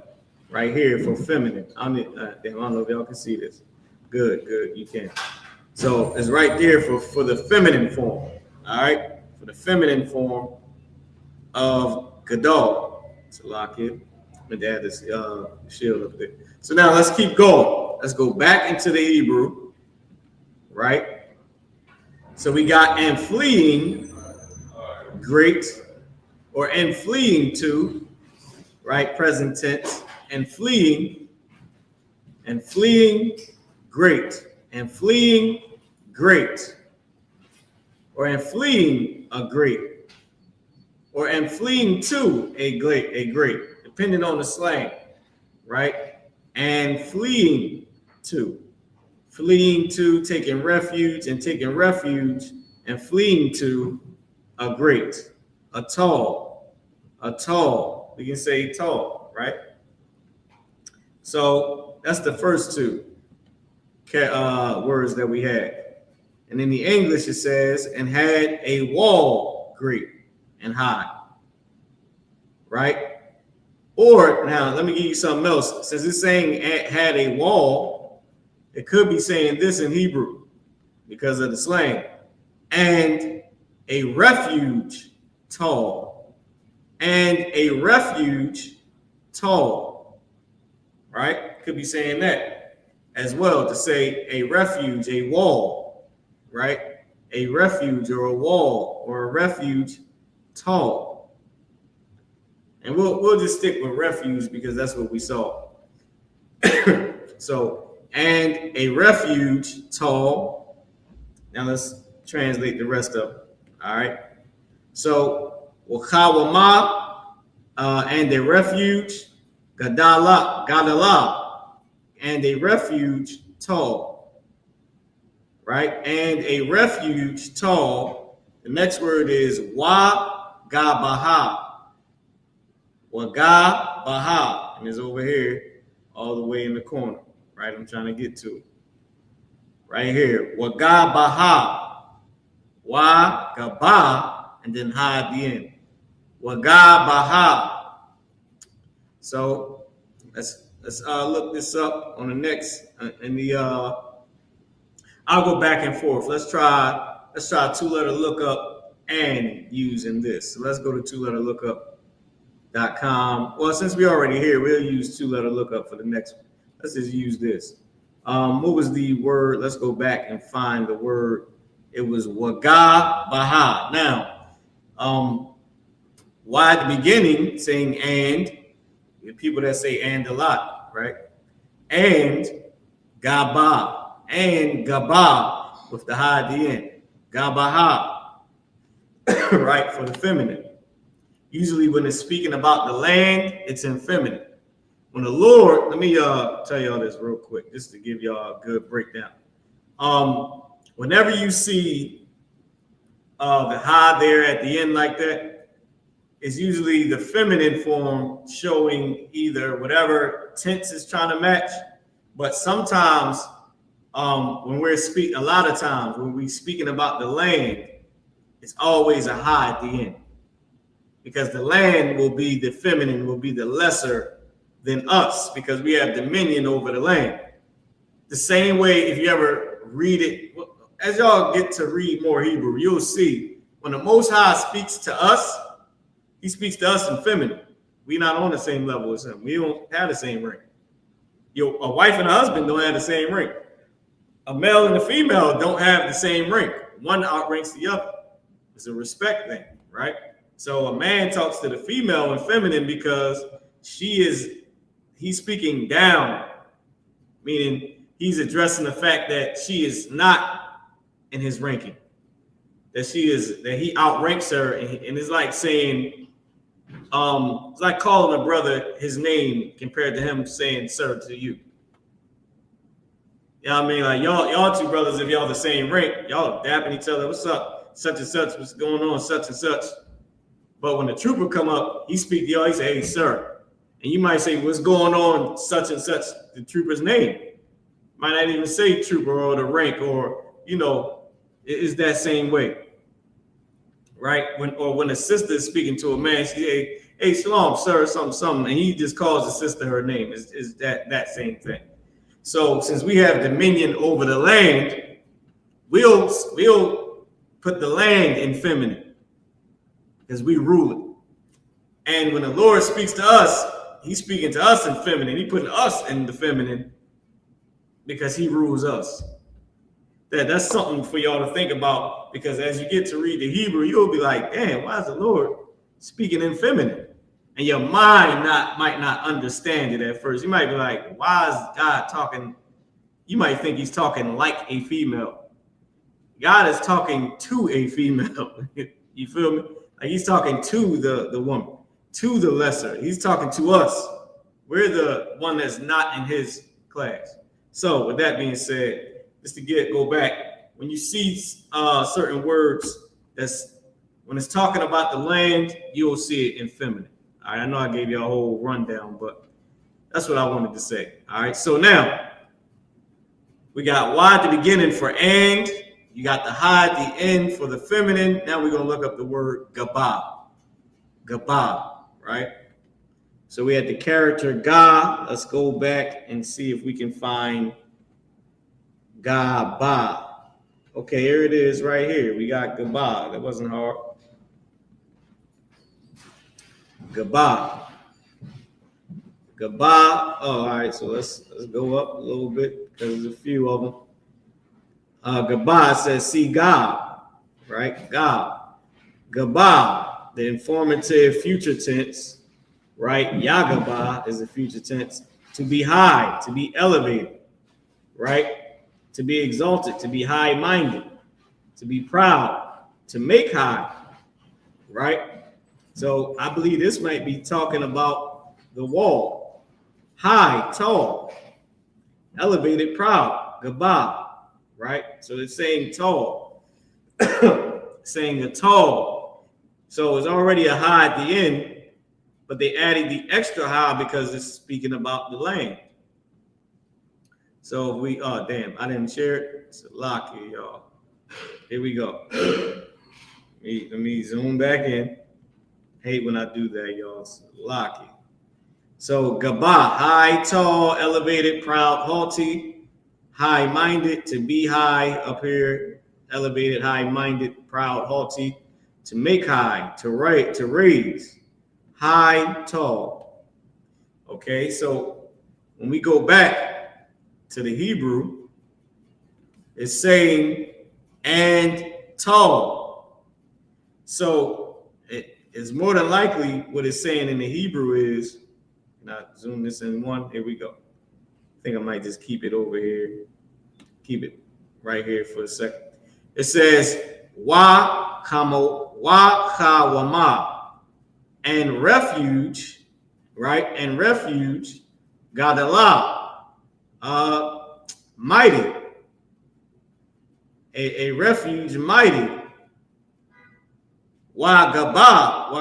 right here for feminine. I don't know if y'all can see this. Good, you can. So it's right there for the feminine form. All right? For the feminine form of Gadal. So lock it. And add this shield up there. So now let's keep going. Let's go back into the Hebrew. Right? So we got and fleeing great, or and fleeing to, right? Present tense. And fleeing great, and fleeing great, or and fleeing a great, or and fleeing to a great, depending on the slang, right? And fleeing to, taking refuge, and taking refuge, and fleeing to a great, a tall, we can say tall, right? So that's the first two words that we had. And in the English it says, and had a wall great and high, right? Or now let me give you something else. Since it's saying had a wall, it could be saying this in Hebrew because of the slang. And a refuge tall, and a refuge tall, right? Could be saying that as well, to say a refuge, a wall, right? A refuge or a wall or a refuge tall. And we'll just stick with refuge because that's what we saw. So, and a refuge tall. Now let's translate the rest of it. All right. So, YAHAWAH, and a refuge, Gadala, and a refuge tall. Right? And a refuge tall. The next word is WAGABAHA. WAGABAHA. And it's over here, all the way in the corner. Right? I'm trying to get to it. Right here. WAGABAHA. WAGABA, and then ha at the end. WAGABAHA. So let's look this up on the next I'll go back and forth. Let's try two-letter lookup and using this. So let's go to two-letterlookup.com. Well, since we're already here, we'll use two-letter lookup for the next one. Let's just use this. What was the word? Let's go back and find the word. It was WAGABAHA. Now, why at the beginning saying and? People that say and a lot, right? And Gaba, and Gaba with the ha at the end. Gabaha, right, for the feminine. Usually when it's speaking about the land, it's in feminine. when the Lord, let me tell y'all this real quick, just to give y'all a good breakdown. Whenever you see the ha there at the end like that, it's usually the feminine form showing either whatever tense is trying to match. But sometimes when we're speaking, a lot of times when we're speaking about the land, it's always a ha at the end. Because the land will be the feminine, will be the lesser than us, because we have dominion over the land. The same way, if you ever read it, as y'all get to read more Hebrew, you'll see when the Most High speaks to us, he speaks to us in feminine. We're not on the same level as him. We don't have the same rank. A wife and a husband don't have the same rank. A male and a female don't have the same rank. One outranks the other. It's a respect thing, right? So a man talks to the female in feminine because he's speaking down, meaning he's addressing the fact that she is not in his ranking, that he outranks her, and it's like saying, it's like calling a brother his name compared to him saying sir to you. You know what I mean? Like y'all two brothers, if y'all the same rank, y'all dapping each other. What's up? Such and such. What's going on? Such and such. But when the trooper come up, he speak to y'all. He say, "Hey, sir," and you might say, "What's going on?" Such and such. The trooper's name might not even say trooper or the rank, or it is that same way, right? When a sister is speaking to a man, she say, "Hey, shalom, sir," something, and he just calls the sister her name. Is that same thing? So since we have dominion over the land, we'll put the land in feminine because we rule it. And when the Lord speaks to us, he's speaking to us in feminine. He putting us in the feminine because he rules us. That's something for y'all to think about, because as you get to read the Hebrew, you'll be like, damn, why is the Lord speaking in feminine? And your mind might not understand it at first. You might be like, why is God talking? You might think he's talking like a female. God is talking to a female. You feel me? Like he's talking to the woman, to the lesser. He's talking to us. We're the one that's not in his class. So with that being said, just to go back, when you see certain words, when it's talking about the land, you'll see it in feminine. All right, I know I gave you a whole rundown, but that's what I wanted to say. All right, so now we got Y at the beginning for and. You got the ha at the end for the feminine. Now we're going to look up the word gabah. Gabah, right? So we had the character ga. Let's go back and see if we can find gabah. Okay, here it is right here. We got gabah. That wasn't hard. Gabah. Gabah. Oh, all right, so let's go up a little bit because there's a few of them. Gabah says, see God, right? God. Gabah, the informative future tense, right? Yagabah is the future tense. To be high, to be elevated, right? To be exalted, to be high-minded, to be proud, to make high, right? So I believe this might be talking about the wall. High, tall, elevated, proud, Gabah. Right? So it's saying tall, saying a tall. So it's already a high at the end, but they added the extra high because it's speaking about the land. So if we, oh, damn, I didn't share it. It's a lock here, y'all. Here we go. Let me zoom back in. Hate when I do that, y'all. It's locky. So Gabah, high, tall, elevated, proud, haughty. High-minded, to be high up here, elevated, high-minded, proud, haughty, to make high, to raise, high, tall. Okay, so when we go back to the Hebrew, it's saying and tall. So it is more than likely what it's saying in the Hebrew is, not zoom this in one, here we go. I think I might just keep it over here. Keep it right here for a second. It says, wa chawama, and refuge, right? And refuge Gadalah, mighty. A refuge mighty. Wagabaha,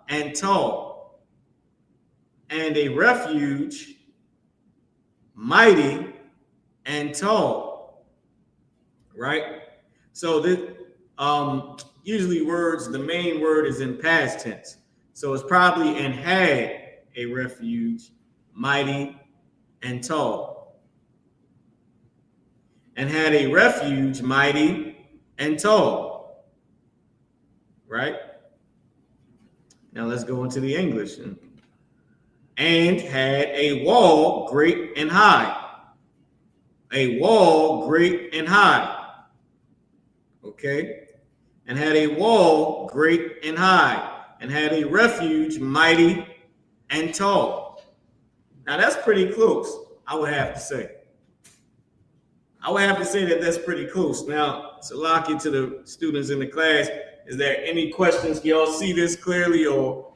and tall. And a refuge mighty and tall. Right? So this usually words, the main word is in past tense. So it's probably and had a refuge mighty and tall. And had a refuge mighty and tall. Right? Now let's go into the English. And had a wall great and high. A wall great and high. Okay? And had a wall great and high. And had a refuge mighty and tall. Now that's pretty close, I would have to say. I would have to say that that's pretty close. Now, Salaki, to the students in the class, is there any questions? Can y'all see this clearly, or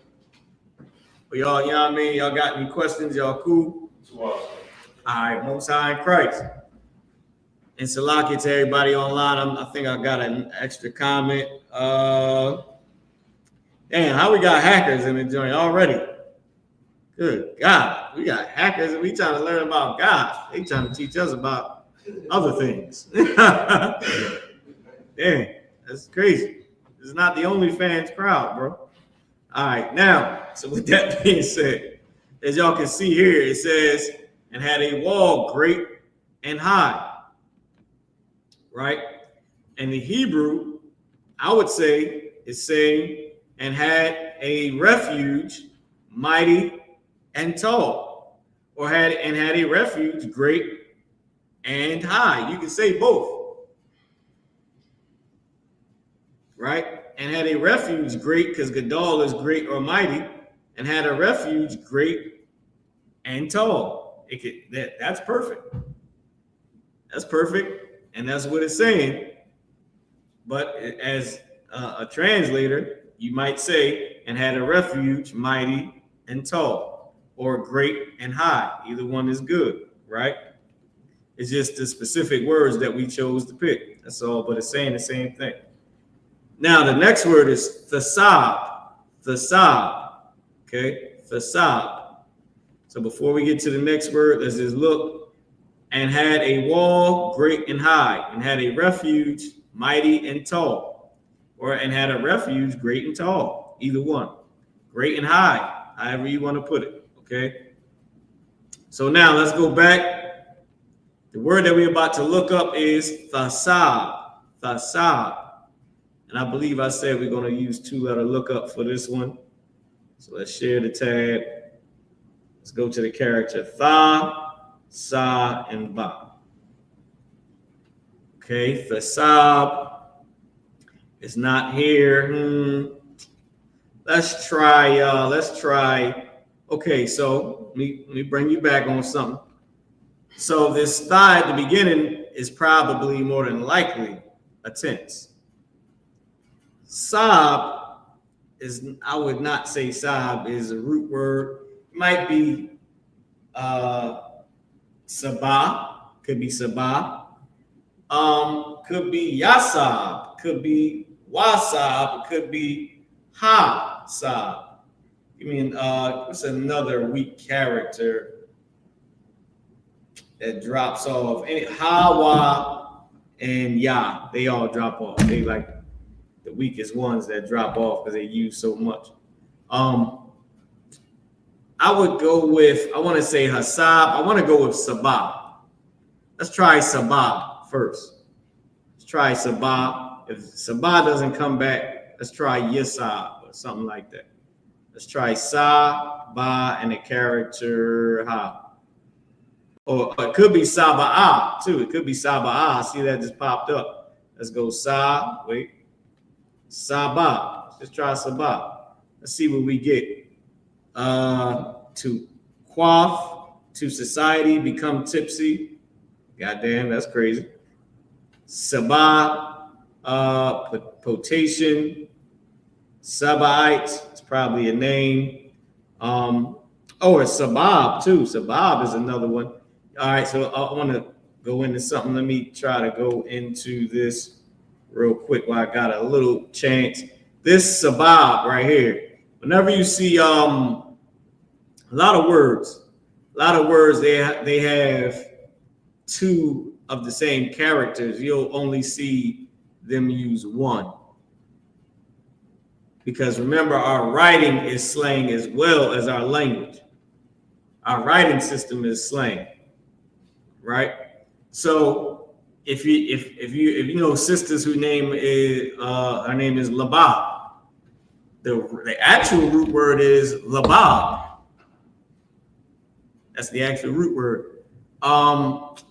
y'all, you know what I mean? Y'all got any questions? Y'all cool? All right, Most High in Christ. And Salaki to everybody online. I think I got an extra comment. Damn, how we got hackers in the joint already? Good God, we got hackers and we trying to learn about God. They trying to teach us about other things. Damn, that's crazy. This is not the OnlyFans crowd, bro. All right, now, so with that being said, as y'all can see here, it says, and had a wall great and high, right? And the Hebrew, I would say, is saying, and had a refuge mighty and tall, or had a refuge great and high. You can say both, right? And had a refuge great, because Gadol is great or mighty, and had a refuge great and tall. That's perfect. That's perfect, and that's what it's saying. But as a translator, you might say, and had a refuge mighty and tall, or great and high. Either one is good, right? It's just the specific words that we chose to pick. That's all, but it's saying the same thing. Now, the next word is thesab. Thesab. Okay? Thesab. So before we get to the next word, let's just look. And had a wall great and high, and had a refuge mighty and tall. And had a refuge great and tall. Either one. Great and high, however you want to put it. Okay? So now let's go back. The word that we're about to look up is thasab. Thasab. And I believe I said we're going to use two-letter lookup for this one. So let's share the tab. Let's go to the character tha, sa, and ba. Okay, thasab is not here. Let's try, y'all. Let's try. Okay, so let me bring you back on something. So this tha at the beginning is probably more than likely a tense. Sab is, I would not say sab is a root word. It might be sabah, could be sabah. Could be yasab, could be wasab, could be ha-sab. I mean, what's another weak character that drops off? Hawa and ya, they all drop off. They like the weakest ones that drop off because they use so much. I would go with, I want to say hasab. I want to go with sabah. Let's try sabah first. Let's try sabah. If sabah doesn't come back, let's try yisab or something like that. Let's try sa, ba, and the character ha. Or it could be saba'ah too. It could be saba'ah. See that just popped up. Let's go sa, wait. Sabah. Let's try sabah. Let's see what we get. To quaff, to society, become tipsy. Goddamn, that's crazy. Sabah, potation. Sabaite, it's probably a name. Oh, it's sabab too. Sabab is another one. All right, so I want to go into something. Let me try to go into this real quick while I got a little chance. This sabab right here. Whenever you see a lot of words, they have two of the same characters. You'll only see them use one. Because remember, our writing is slang as well as our language. Our writing system is slang, right? So if you know sisters whose name is her name is Labab, the actual root word is Labab. That's the actual root word.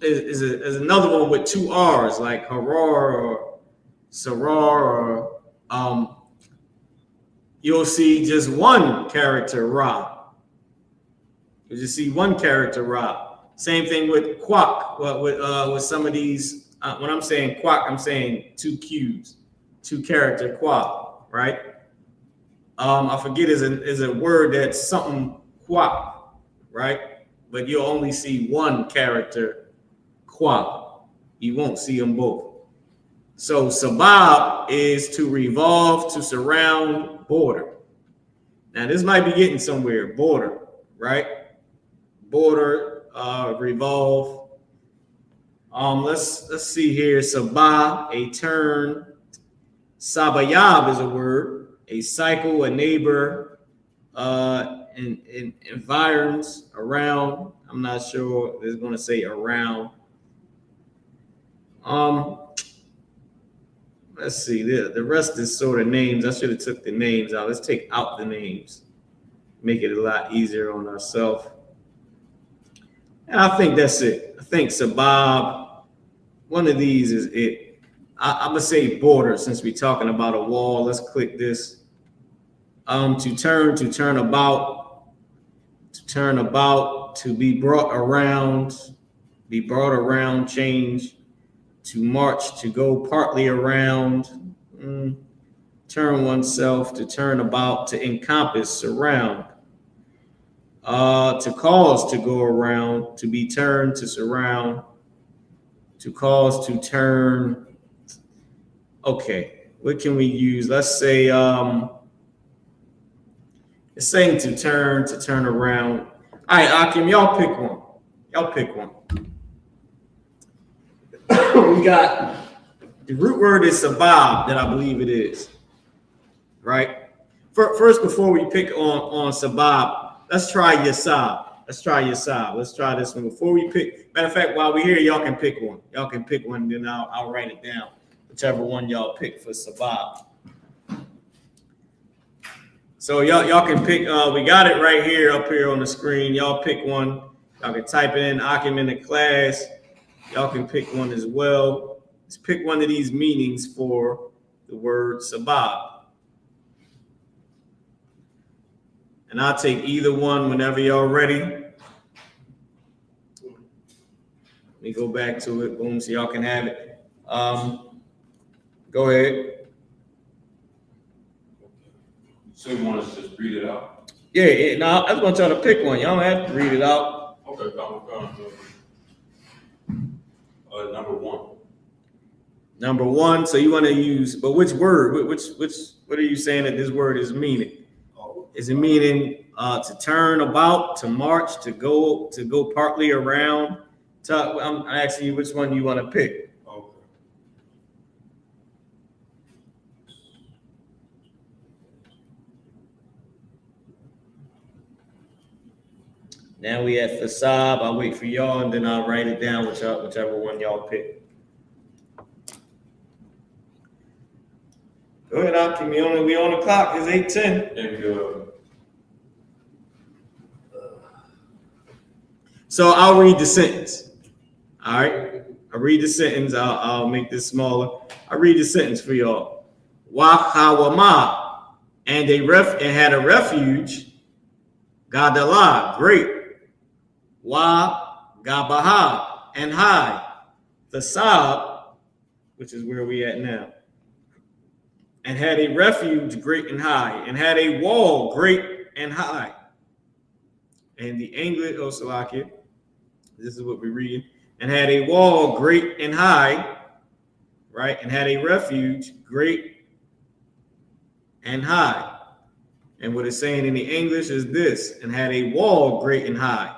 Is another one with two R's like Harar or Sarar or you'll see just one character Ra. You just see one character Ra. Same thing with Quack. With some of these, when I'm saying Quack, I'm saying two Q's, two character Quack, right? I forget is a word that's something Quack, right? But you'll only see one character Quack. You won't see them both. So sabab is to revolve, to surround, border. Now this might be getting somewhere. Border, right? Border, revolve. Let's see here. Sabah, a turn. Sabayab is a word. A cycle, a neighbor, in environs, around. I'm not sure if it's going to say around. Let's see. The rest is sort of names. I should have took the names out. Let's take out the names. Make it a lot easier on ourselves. And I think that's it. I think Sabab, one of these is it. I'm going to say border since we're talking about a wall. Let's click this. To turn about, to be brought around, change, to march, to go partly around, turn oneself, to turn about, to encompass, surround, to cause, to go around, to be turned, to surround, to cause, to turn. Okay, what can we use? Let's say, it's saying to turn around. All right, Akim, y'all pick one. We got the root word is sabab, that I believe it is, right? First, before we pick on sabab, let's try yasab. Let's try this one before we pick. Matter of fact, while we're here, y'all can pick one. Then I'll write it down. Whichever one y'all pick for sabab. So y'all can pick. We got it right here up here on the screen. Y'all pick one. Y'all can type it in. Akim in the class. Y'all can pick one as well. Let's pick one of these meanings for the word sabab. And I'll take either one whenever y'all ready. Let me go back to it. Boom, so y'all can have it. Go ahead. So you want us to just read it out? Yeah. No, I just want y'all to pick one. Y'all don't have to read it out. Okay, number one. So you want to use, but which word? What are you saying that this word is meaning? Is it meaning to turn about, to march, to go partly around? I'm asking you which one you want to pick. Okay. Now we at Fasab. I'll wait for y'all and then I'll write it down, whichever one y'all pick. Go ahead, Akim. We on the clock. It's 8:10. And So I'll read the sentence. All right. I'll read the sentence. I'll make this smaller. I'll read the sentence for y'all. YAHAWAH, and it had a refuge. Gadalah, great. Gabaha, and high. Thesab, which is where we at now. And had a refuge great and high, and had a wall great and high. in the English, oh, Salakia, this is what we're reading, and had a wall great and high, right? And had a refuge great and high. And what it's saying in the English is this, and had a wall great and high.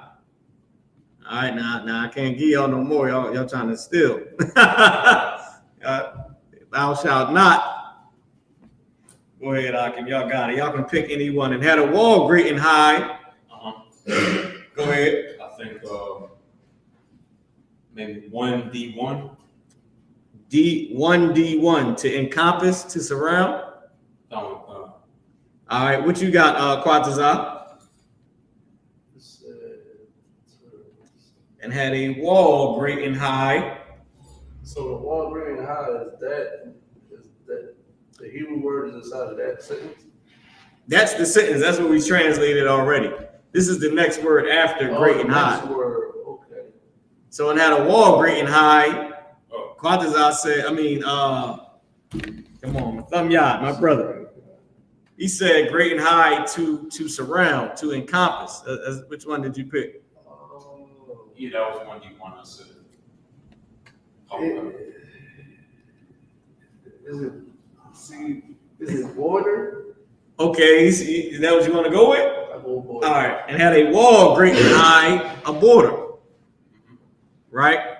All right, now I can't give y'all no more. Y'all trying to steal. Thou shalt not. Go ahead, Akim. Y'all got it. Y'all can pick anyone. And had a wall great and high. Go ahead. I think maybe 1D1. D1 to encompass, to surround. All right, what you got, Quatazah? And had a wall great and high. So the wall great and high is that the Hebrew word is inside of that sentence? That's the sentence. That's what we translated already. This is the next word after great and high. Word. Okay. So it had a wall great and high. Quatazah said, come on, Thumb Yad, my brother. He said great and high to surround, to encompass. Which one did you pick? Yeah, that was 1D1. I said. Is it border? Okay, is that what you want to go with? I go border. All right, and had a wall great and high, a border. Right?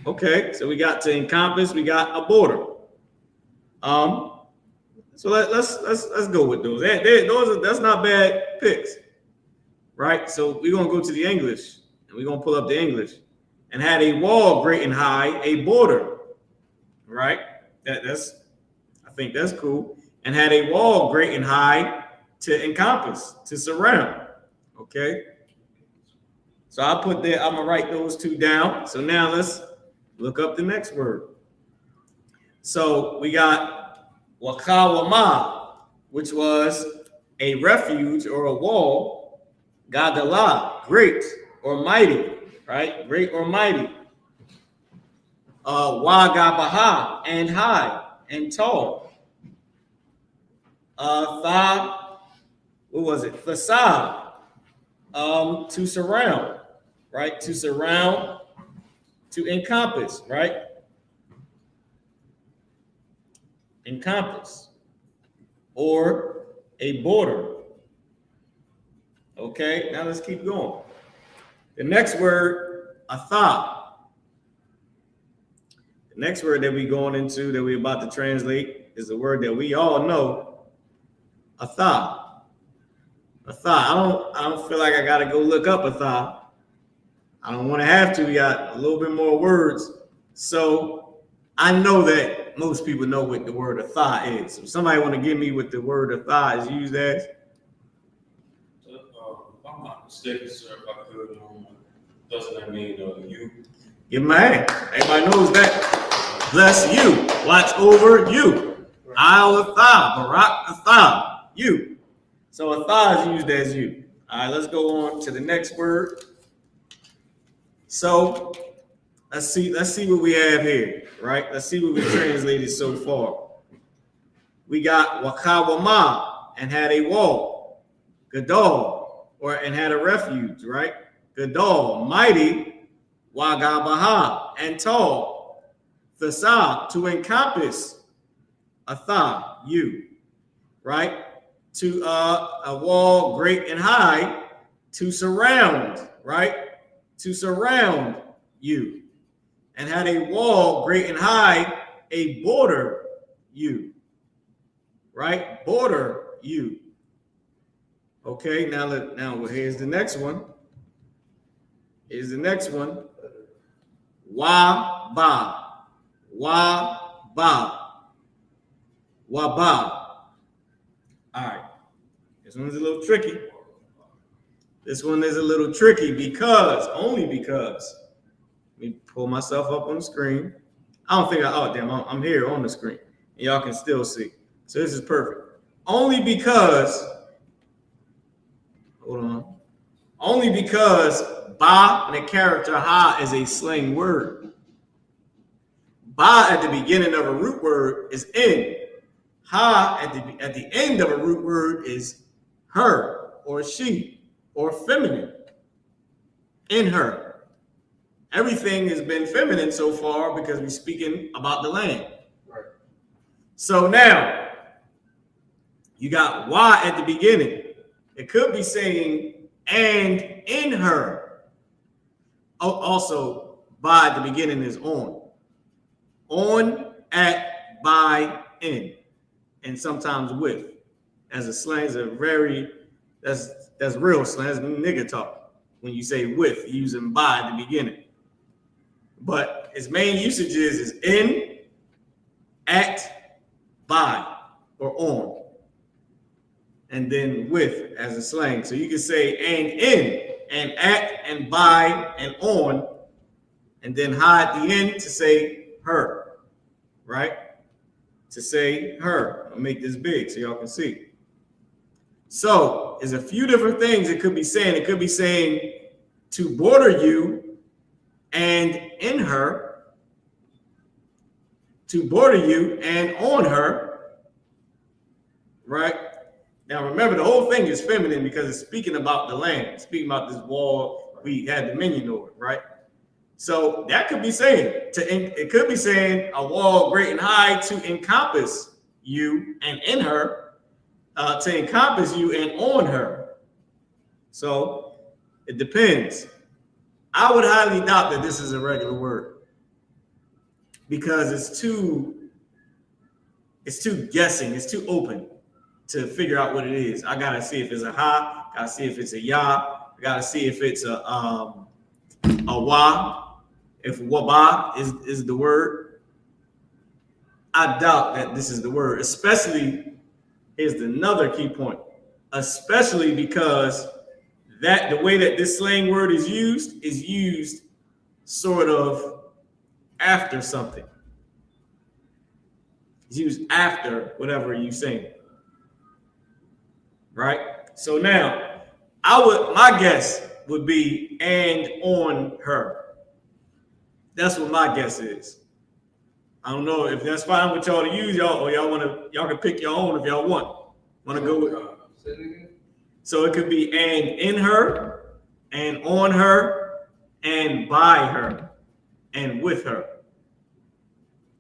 Okay, so we got to encompass, we got a border. So let's go with those. That's not bad picks. Right? So we're gonna go to the English and we're gonna pull up the English. And had a wall great and high, a border. Right? I think that's cool. And had a wall great and high to encompass, to surround. Okay. So I put there, I'm gonna write those two down. So now let's look up the next word. So we got YAHUAH, which was a refuge or a wall. Gadalah, great or mighty, right? Great or mighty. YAHUAH, and high and tall. What was it? Facade, to surround, right? To surround, to encompass, right? Encompass, or a border. Okay, now let's keep going. The next word, atha. The next word that we're going into, that we're about to translate, is a word that we all know, atha. Atha. I don't feel like I gotta go look up atha. I don't want to have to. We got a little bit more words. So I know that most people know what the word atha is. So somebody want to give me what the word atha is used as? If I'm not mistaken, sir, if I could, doesn't that mean you? Give my hand. Everybody knows that. Bless you. Watch over you. Al-Atha, Barak Atha, you. So atha is used as you. All right, let's go on to the next word. So let's see what we have here, right? Let's see what we translated so far. We got YAHUAH, and had a wall. Gadol, and had a refuge, right? Gadol, mighty. YAHUAH, and tall. Thasah, to encompass. Atha, you, right? To a wall great and high, to surround, right? To surround you. And had a wall great and high, a border you, right? Border you. Okay, now here's the next one. Here's the next one. Waba. All right. This one's a little tricky. This one is a little tricky only because, let me pull myself up on the screen. I'm here on the screen. And y'all can still see. So this is perfect. Only because ba and the character ha is a slang word. Ba at the beginning of a root word is in. Ha at the end of a root word is her or she. or feminine in her. Everything has been feminine so far because we're speaking about the land. Right. So now you got Y at the beginning. It could be saying and in her. Oh, also by the beginning is on. On, at, by, in, and sometimes with. As a slang, is a very that's real slang. That's nigga talk. When you say with, using by at the beginning. But its main usage is in, at, by, or on. And then with as a slang. So you can say and in, and at, and by, and on, and then hi at the end to say her, right? To say her. I'll make this big so y'all can see. So there's a few different things it could be saying. It could be saying to border you and in her, to border you and on her, right? Now remember, the whole thing is feminine because it's speaking about the land, speaking about this wall we had dominion over, right? So that could be saying, it could be saying a wall great and high to encompass you and in her, to encompass you and on her. So it depends. I would highly doubt that this is a regular word because it's too guessing, it's too open to figure out what it is. I gotta see if it's a ha, gotta see if it's a ya, I gotta see if it's a wa, if waba is the word. I doubt that this is the word, especially, here's another key point, especially because that the way that this slang word is used sort of after something. It's used after whatever you're saying. Right? So now my guess would be and on her. That's what my guess is. I don't know if that's fine with y'all to use, y'all, or y'all can pick your own if y'all want. Want to go with? So it could be and in her, and on her, and by her, and with her.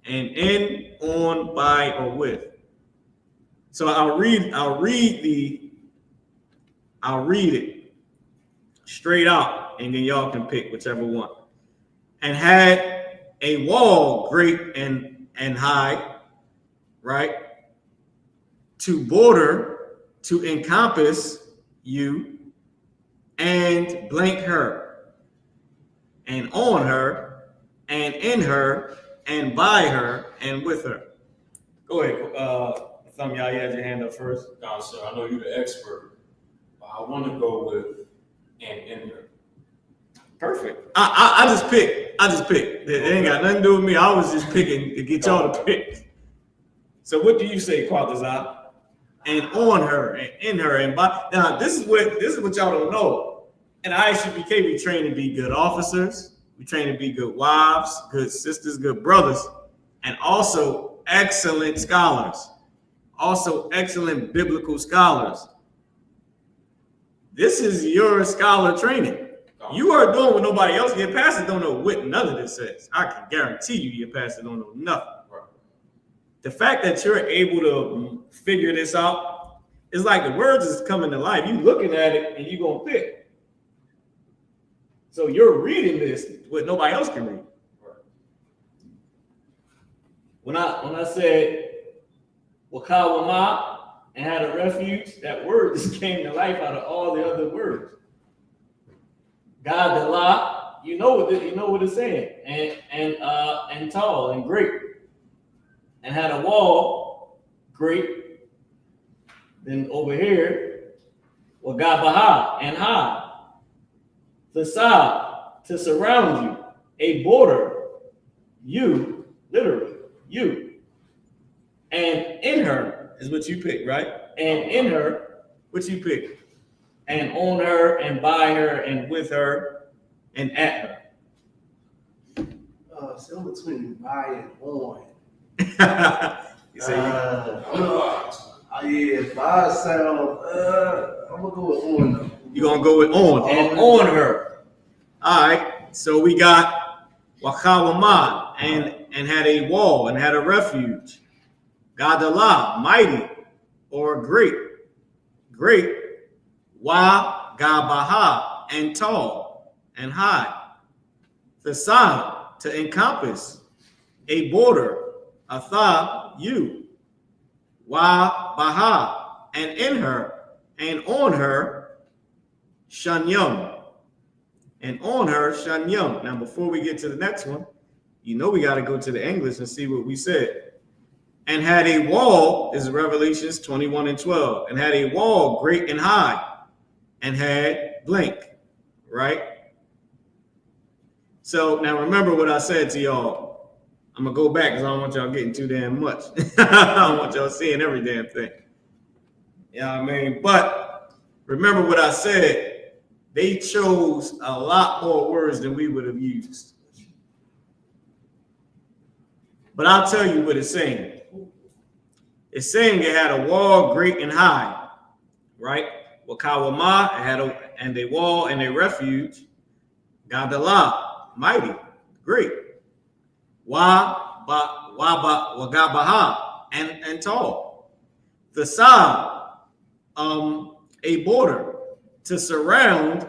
And in, on, by, or with. So I'll read it straight out, and then y'all can pick whichever one. And had a wall great and high, right? To border, to encompass you, and blank her, and on her, and in her, and by her, and with her. Go ahead, Thumb, y'all, you had your hand up first. No, sir, I know you're the expert, but I want to go with and in her. Perfect. I just picked. It ain't got nothing to do with me. I was just picking to get y'all to pick. So what do you say, Quatazah? And on her, and in her, and by. Now this is what y'all don't know. In I.S.U.P.K, we train to be good officers. We train to be good wives, good sisters, good brothers, and also excellent scholars. Also excellent biblical scholars. This is your scholar training. You are doing what nobody else. Your pastor don't know what none of this says. I can guarantee you your pastor don't know nothing. The fact that you're able to figure this out is like the words is coming to life. You looking at it and you're going to pick. So you're reading this what nobody else can read. When I said wakawama and had a refuge, that word just came to life out of all the other words. God the law, you know what it's saying, and tall and great, and had a wall great. Then over here, well, God baha and high, facade to surround you, a border, you literally you, and in her is what you pick, right? And in her, what you pick. And on her, and by her, and with her, and at her. So between by and on. You say yeah, by sound. I'm gonna go with on though. You're going to go with on. And on her. All right. So we got YAHAWAH, and had a wall and had a refuge. Gadalah, mighty or great. Great. Gabaha, and tall and high. Thesad, to encompass. A border. Atha, you. Baha, and in her, and on her, Shanyum. And on her, Shanyum. Now, before we get to the next one, you know we got to go to the English and see what we said. And had a wall, this is Revelations 21:12, and had a wall great and high, and had blank, right? So now remember what I said to y'all. I'm going to go back because I don't want y'all getting too damn much. I don't want y'all seeing every damn thing. You know what I mean? But remember what I said. They chose a lot more words than we would have used. But I'll tell you what it's saying. It's saying it had a wall great and high, right? Wakawama, it had a wall and a refuge. Gadalah, mighty, great. Wagabaha, and tall. Thesad, a border to surround.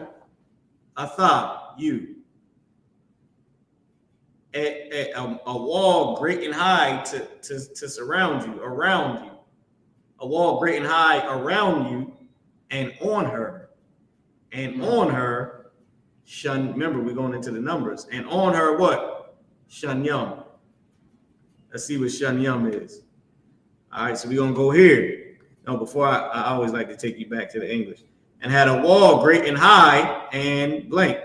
Atha, you. A wall great and high to surround you, around you. A wall great and high around you, and on her. And on her, shun. Remember, we're going into the numbers. And on her, what? Shanyum. Let's see what Shanyum is. All right, so we're going to go here. No, before I always like to take you back to the English. And had a wall great and high and blank.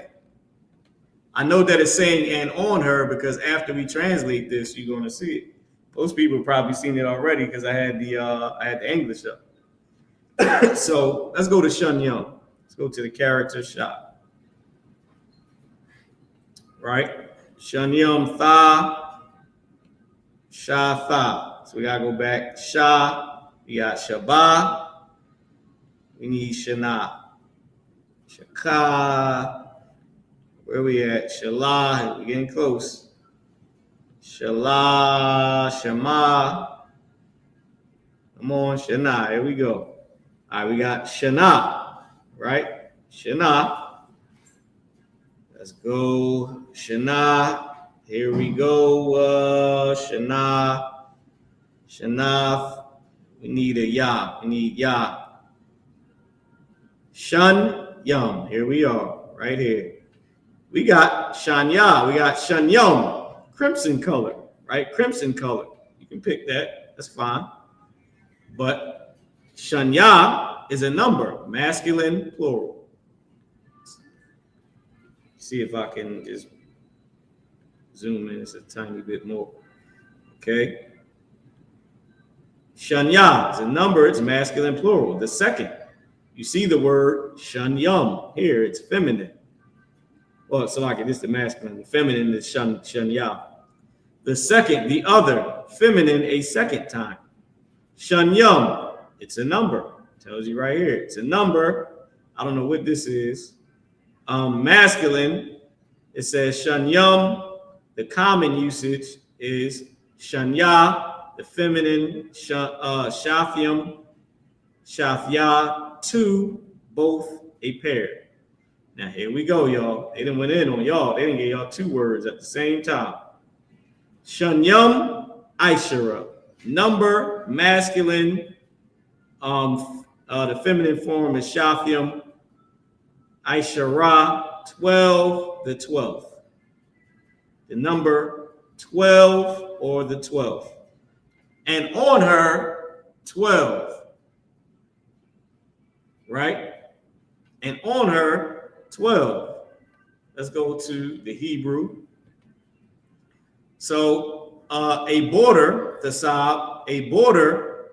I know that it's saying and on her because after we translate this, you're going to see it. Most people have probably seen it already because I had the English up. So let's go to Shanyum. Let's go to the character Shah. Right? Shanyum Tha, Shah Tha. So we got to go back. Shah, we got Shabbat. We need Shana. Shaka. Where we at? Shalah. We're getting close. Shalah. Shema. Come on, Shana. Here we go. All right, we got Shana. Right? Shana. Let's go. Shana. Here we go. Shana. Shanaf. We need a Yah. We need Yah. Shun Yum. Here we are, right here. We got Shanya. We got Shanyum. Crimson color, right? Crimson color. You can pick that. That's fine. But Shanya is a number, masculine, plural. See if I can just zoom in just a tiny bit more. Okay. Shanya is a number. It's masculine, plural. The second. You see the word Shanyum here, it's feminine. Well, so like this is the masculine, the feminine is Shanya. The second, the other, feminine a second time. Shanyum, it's a number. Tells you right here, it's a number. I don't know what this is. Masculine, it says Shanyum. The common usage is Shanya. The feminine, Shafyum, Shafya. Two, both a pair. Now here we go, y'all. They didn't went in on y'all. They didn't get y'all two words at the same time. Shanyum, Ishara. Number, masculine. The feminine form is Shafyum. Ishara, 12, the 12th. The number 12 or the 12th. And on her, 12. Right? And on her, 12. Let's go to the Hebrew. So a border, Thesab, a border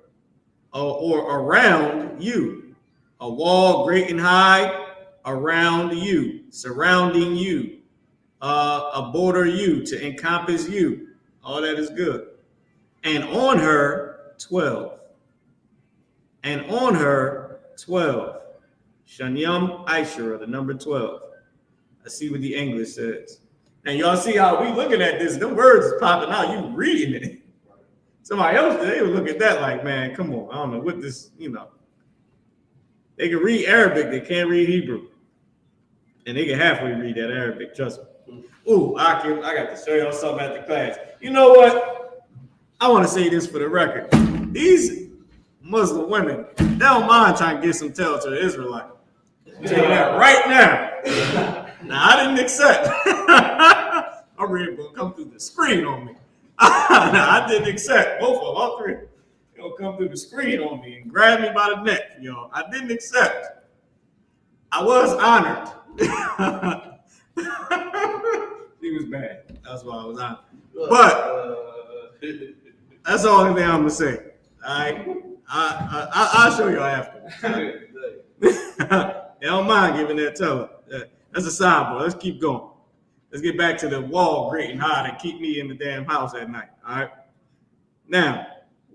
or around you. A wall great and high around you, surrounding you. A border you, to encompass you. All that is good. And on her, 12. And on her, 12. Shanyam Ishura, the number 12. Let's see what the English says. And y'all see how we looking at this, them words is popping out, you reading it. Somebody else, they would look at that like, man, come on, I don't know what this, you know. They can read Arabic, they can't read Hebrew. And they can halfway read that Arabic, trust me. Ooh, I got to show y'all something at the class. You know what? I want to say this for the record. These Muslim women, they don't mind trying to get some tail to the Israelite. I'll tell you that right now. Now, I didn't accept. I'm ready to come through the screen on me. I didn't accept. Both of them, all three. They'll come through the screen on me and grab me by the neck, y'all. I didn't accept. I was honored. He was bad. That's why I was honored. But that's the only thing I'm gonna say. All right, I'll show y'all after. They don't mind giving that tell. That's a sidebar. Let's keep going. Let's get back to the wall great and high that keep me in the damn house at night. All right. Now,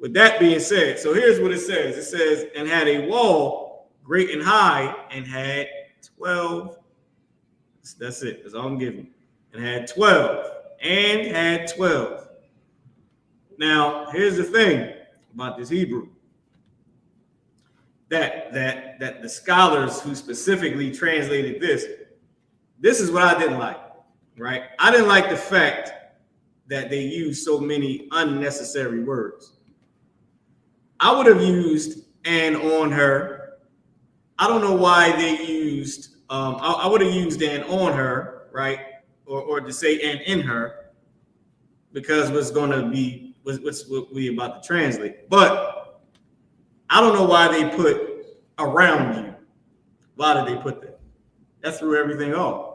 with that being said, so here's what it says. It says, and had a wall great and high and had 12. That's it. That's all I'm giving. And had 12. And had 12. Now, here's the thing about this Hebrew. That the scholars who specifically translated this is what I didn't like, right? I didn't like the fact that they used so many unnecessary words. I would have used "and on her." I don't know why they used, I would have used "and on her," right? Or to say "and in her," because what's what we about to translate. But I don't know why they put "around you." Why did they put that? That threw everything off.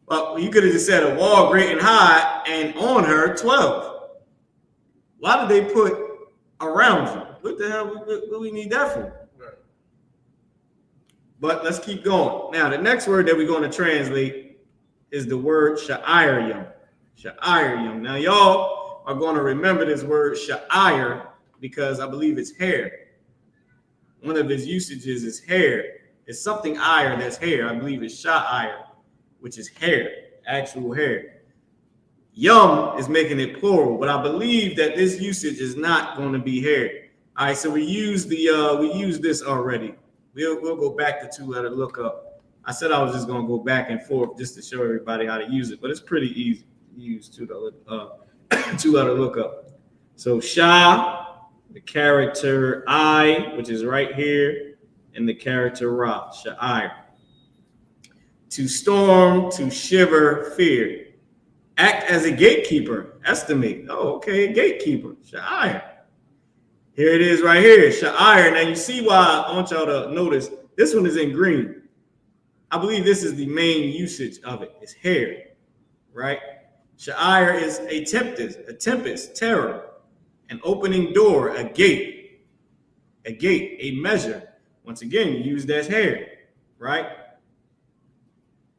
Well, you could have just said a wall great and high and on her 12. Why did they put around you? What the hell what we need that for? Right. But let's keep going. Now, the next word that we're going to translate is the word sha'ir. Sha'ir. Now, y'all are going to remember this word sha'ir because I believe it's hair. One of its usages is hair. It's something iron that's hair. I believe it's sha'ir, which is hair, actual hair. Yum is making it plural, but I believe that this usage is not going to be hair. All right, so we use this already. We'll go back to two-letter lookup. I said I was just going to go back and forth just to show everybody how to use it, but it's pretty easy to use two-letter lookup. So sha, the character I, which is right here, and the character ra, sha'ir. To storm, to shiver, fear. Act as a gatekeeper, estimate. Oh, okay, gatekeeper, sha'ir. Here it is right here, sha'ir. Now you see why I want y'all to notice this one is in green. I believe this is the main usage of it. It's hair, right? Sha'ir is a tempest, terror, an opening door, a gate, a measure. Once again, used as hair, right?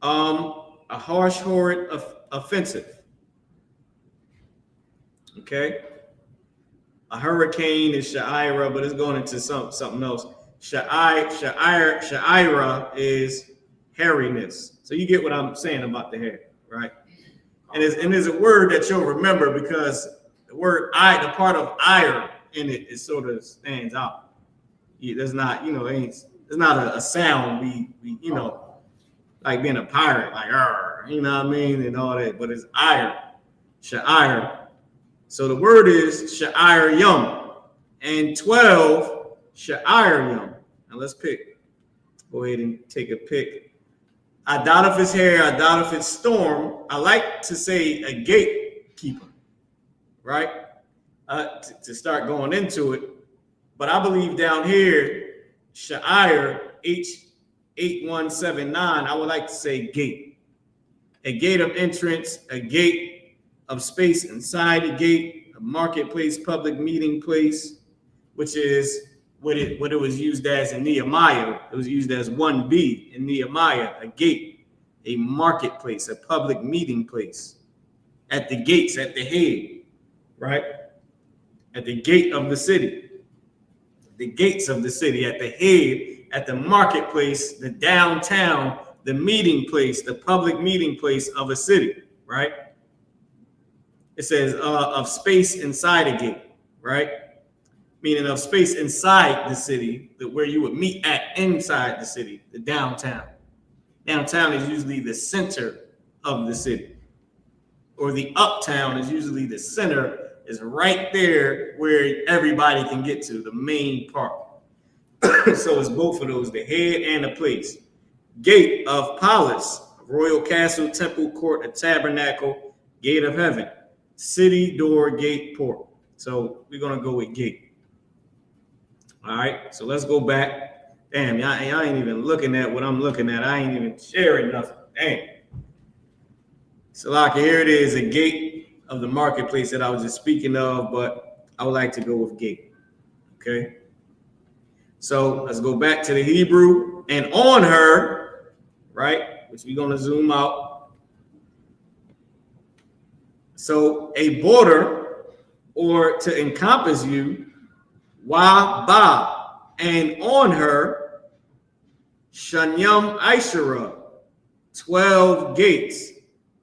A harsh, horrid, offensive. Okay. A hurricane is sha'ira, but it's going into something else. Sha'ira is hairiness. So you get what I'm saying about the hair, right? And there's a word that you'll remember because the word the part of ire in it sort of stands out. There's not, there's not a sound we like being a pirate, like you know what I mean, and all that. But it's ire, sha'ir. So the word is sha'ir yum, and 12 sha'ir yum. Now let's pick. Go ahead and take a pick. I doubt if it's hair. I doubt if it's storm. I like to say a gatekeeper, right? To start going into it. But I believe down here, sha'ir, H8179, I would like to say gate. A gate of entrance, a gate of space inside a gate, a marketplace, public meeting place, which is what it was used as in Nehemiah. It was used as 1B in Nehemiah, a gate, a marketplace, a public meeting place. At the gates, at the head, right? At the gate of the city. The gates of the city, at the head at the marketplace, the downtown, the meeting place, the public meeting place of a city, right? It says of space inside a gate, right? Meaning of space inside the city, where you would meet at inside the city, the downtown. Downtown is usually the center of the city, or the uptown is usually the center, is right there where everybody can get to, the main part. So it's both of those, the head and the place. Gate of palace, royal castle, temple, court, a tabernacle, gate of heaven, city, door, gate, port. So we're going to go with gate. All right, so let's go back. Damn, y'all ain't even looking at what I'm looking at. I ain't even sharing nothing. Damn. So like, here it is, a gate of the marketplace that I was just speaking of, but I would like to go with gate. Okay. So let's go back to the Hebrew. And on her, right, which we're going to zoom out. So a border, or to encompass you, Wa-ba, and on her, Shanyam Ishara, 12 gates,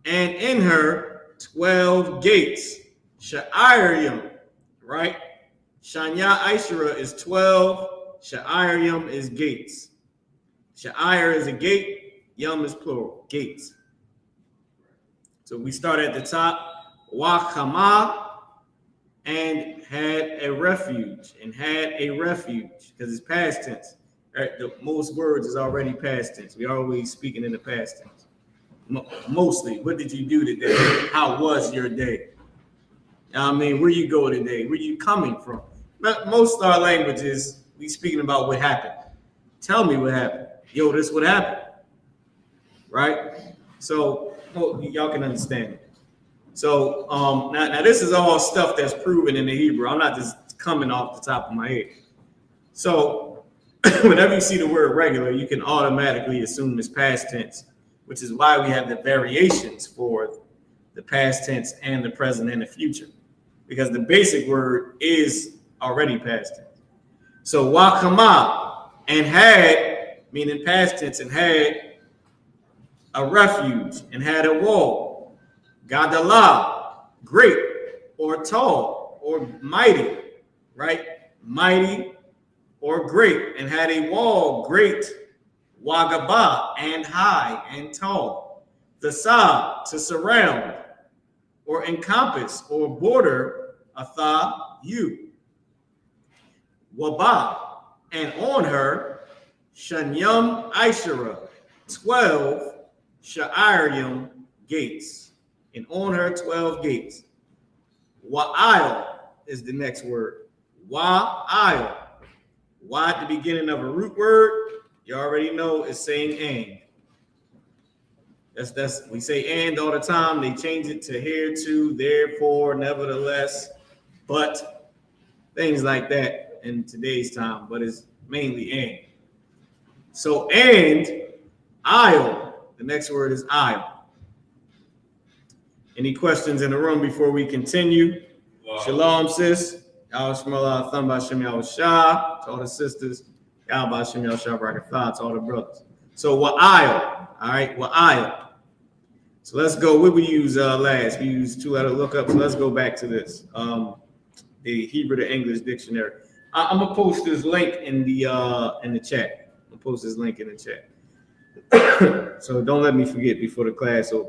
and in her, 12 gates. Sha'arim, right? Shanya Ishara is 12. Sha'arim is gates. Sha'ir is a gate. Yum is plural, gates. So we start at the top. Wakama, and had a refuge, because it's past tense. Right? Most words is already past tense. We're always speaking in the past tense. Mostly, what did you do today? How was your day? I mean, where you go today? Where you coming from? Most of our languages, we speaking about what happened. Tell me what happened. Yo, this what happened. Right? So, y'all can understand it. So now this is all stuff that's proven in the Hebrew. I'm not just coming off the top of my head. So whenever you see the word regular, you can automatically assume it's past tense, which is why we have the variations for the past tense and the present and the future, because the basic word is already past tense. So wakama, and had, meaning past tense, and had a refuge, and had a wall. Gadala, great, or tall, or mighty, right? Mighty or great, and had a wall, great. Wagaba, and high and tall. Thasa, to surround, or encompass, or border. Atha, you. Waba, and on her, Shanyam Ishara, 12 Sha'arim gates. And on her 12 gates. Wa'il is the next word. Wa'il. Wa at the beginning of a root word, you already know it's saying and. That's we say and all the time. They change it to here, to, therefore, nevertheless, but things like that in today's time, but it's mainly and. So and I'll, the next word is I'll. Any questions in the room before we continue? Wow. Shalom, sis. Y'all thumb by Shem Yahushua to all the sisters. Y'all by Shem Yahushua Barakatah to all the brothers. So wa'il, all right, wa'il. So let's go. What we use last? We use 2-letter lookup. So let's go back to this. The Hebrew to English dictionary. I'm gonna post this link in the chat. I'll post this link in the chat. So don't let me forget before the class over.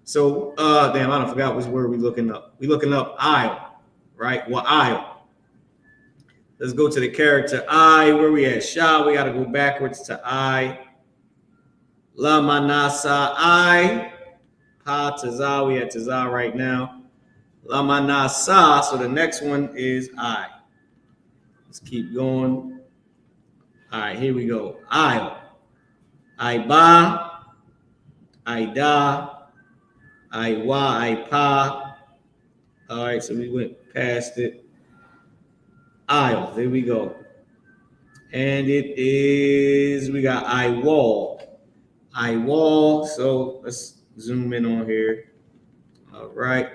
So, damn, I don't forgot which word we looking up. We looking up I, right? Well, I. Let's go to the character I. Where we at? Shah. We got to go backwards to I. La manasa I. Pa tazah. We at tazah right now. La manasa. So the next one is I. Let's keep going. All right, here we go. I. I ba. I da. I.W.A., I.P.A. All right, so we went past it. I.O. There we go. And it is, we got I.W.A. I.W.A. So let's zoom in on here. All right.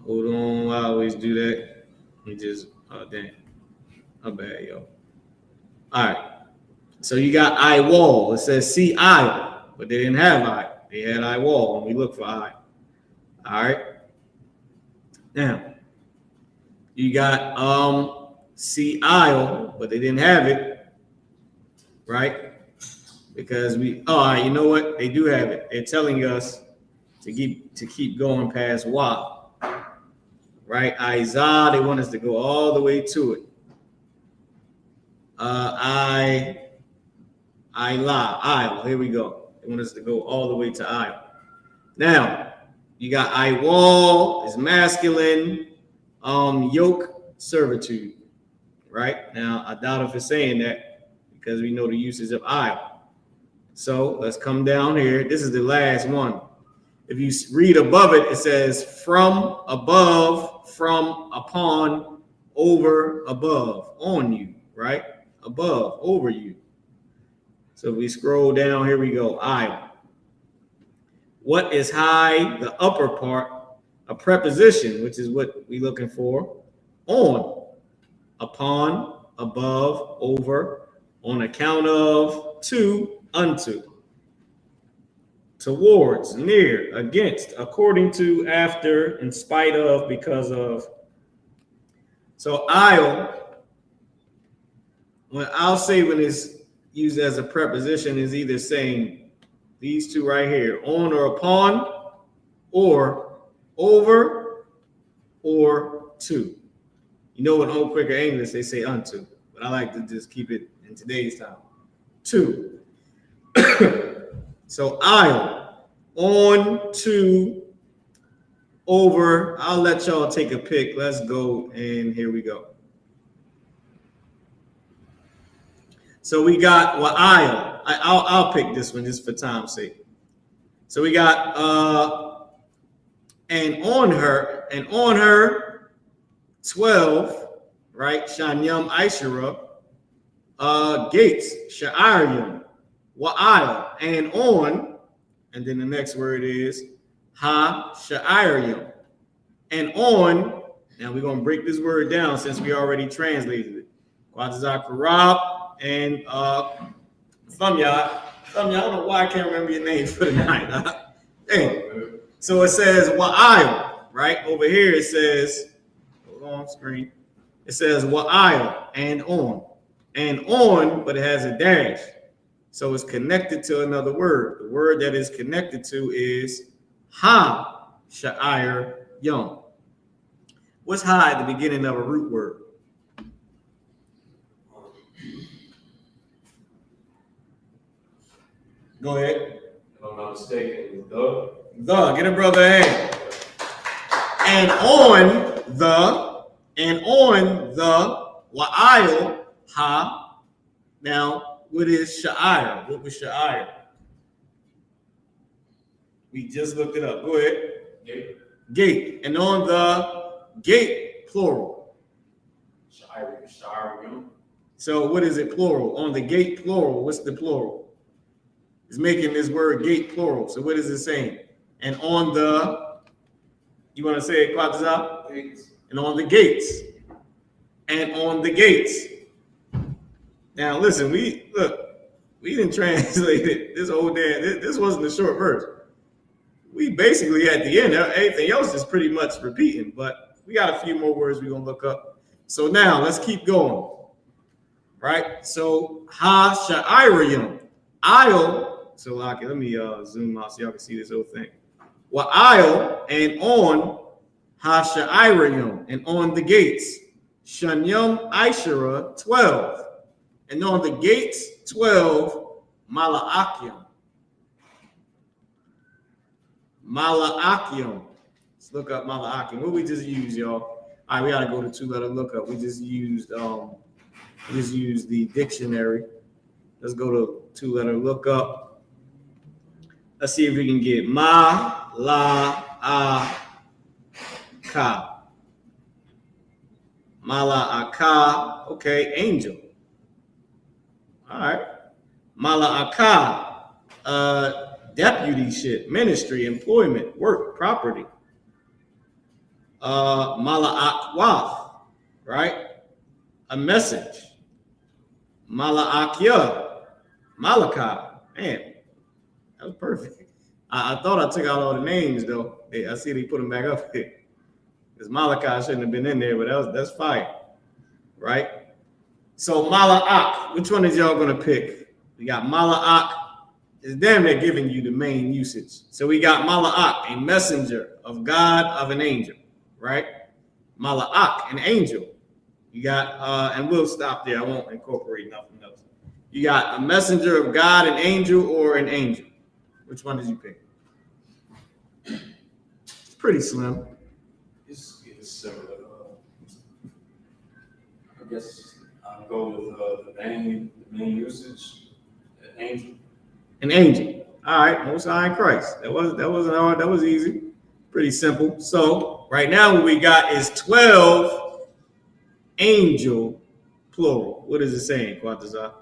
Hold on. I always do that. Let me just, oh, damn. My bad, yo. All right. So you got I wall. It says see I, but they didn't have I. They had I wall, and we look for I. All right. Now you got see aisle, but they didn't have it, right? Because all right, you know what? They do have it. They're telling us to keep going past Y, right? Isaiah, they want us to go all the way to it. Here we go. They want us to go all the way to I. Now, you got I wall is masculine, yoke servitude, right? Now, I doubt if it's saying that because we know the usage of I. So let's come down here. This is the last one. If you read above it, it says from, above, from, upon, over, above, on you, right? Above, over you. So if we scroll down, here we go. I. What is high? The upper part. A preposition, which is what we're looking for. On, upon, above, over, on account of, to, unto, towards, near, against, according to, after, in spite of, because of. So I'll say when it's used as a preposition is either saying these two right here, on or upon, or over, or to. You know, in old quicker English, they say unto, but I like to just keep it in today's time. To. So aisle, on, to, over. I'll let y'all take a pick. Let's go, and here we go. So we got aisle. I'll pick this one just for time's sake. So we got and on her 12, right? Shanyam Ishara, gates, Sha'arim, Wa'il, and on, and then the next word is Ha Sha'arim. And on, now we're gonna break this word down since we already translated it. Quadzakharab and Thumya. I don't know why I can't remember your name for the night. Hey. So it says Wa'il, right? Over here it says, hold on screen. It says Wa'il and on, but it has a dash. So it's connected to another word. The word that is connected to is Ha Sha'ir Yom. What's ha at the beginning of a root word? Go ahead. If I'm not mistaken, the. Get a brother in. And on the wa'il ha. Now, what is sha'ir? What was sha'ir? We just looked it up. Go ahead. Gate. And on the gate, plural. Sha'ir. So what is it plural? On the gate, plural. What's the plural? It's making this word gate plural. So what is it saying? And on the, you want to say it, Quadzah? Gates. And on the gates. And on the gates. Now listen, we didn't translate it. This whole damn, this wasn't the short verse. We basically at the end, everything else is pretty much repeating, but we got a few more words we're gonna look up. So now let's keep going. Right? So ha sha'iriyum. I'll, so like, let me zoom out so y'all can see this whole thing. Well, I'll and on ha sha'iriyum, and on the gates. Shanyam Ishara 12. And on the gates 12, Mala'akim. Mala'akim. Let's look up Mala'akim. What we just used, y'all? All right, we gotta go to two-letter lookup. We just used the dictionary. Let's go to two-letter lookup. Let's see if we can get Mala'aka. Mala'aka. Okay, angel. All right. Mala'aka. Deputyship, ministry, employment, work, property. Mala'akwath, right? A message. Malachi. Man, that was perfect. I thought I took out all the names though. I see they put them back up here. Because Malachi shouldn't have been in there, but that's fine, right? So Mala'ak, which one is y'all gonna pick? We got Mala'ak. It's damn near giving you the main usage. So we got Mala'ak, a messenger of God, of an angel, right? Mala'ak, an angel. You got, and we'll stop there. I won't incorporate nothing else. You got a messenger of God, an angel, or an angel. Which one did you pick? It's pretty slim. It's similar. I guess I'll go with the main usage, an angel. An angel. All right, Most High in Christ. That wasn't hard. That was easy. Pretty simple. So right now what we got is 12 angel plural. What is it saying, Quatazah?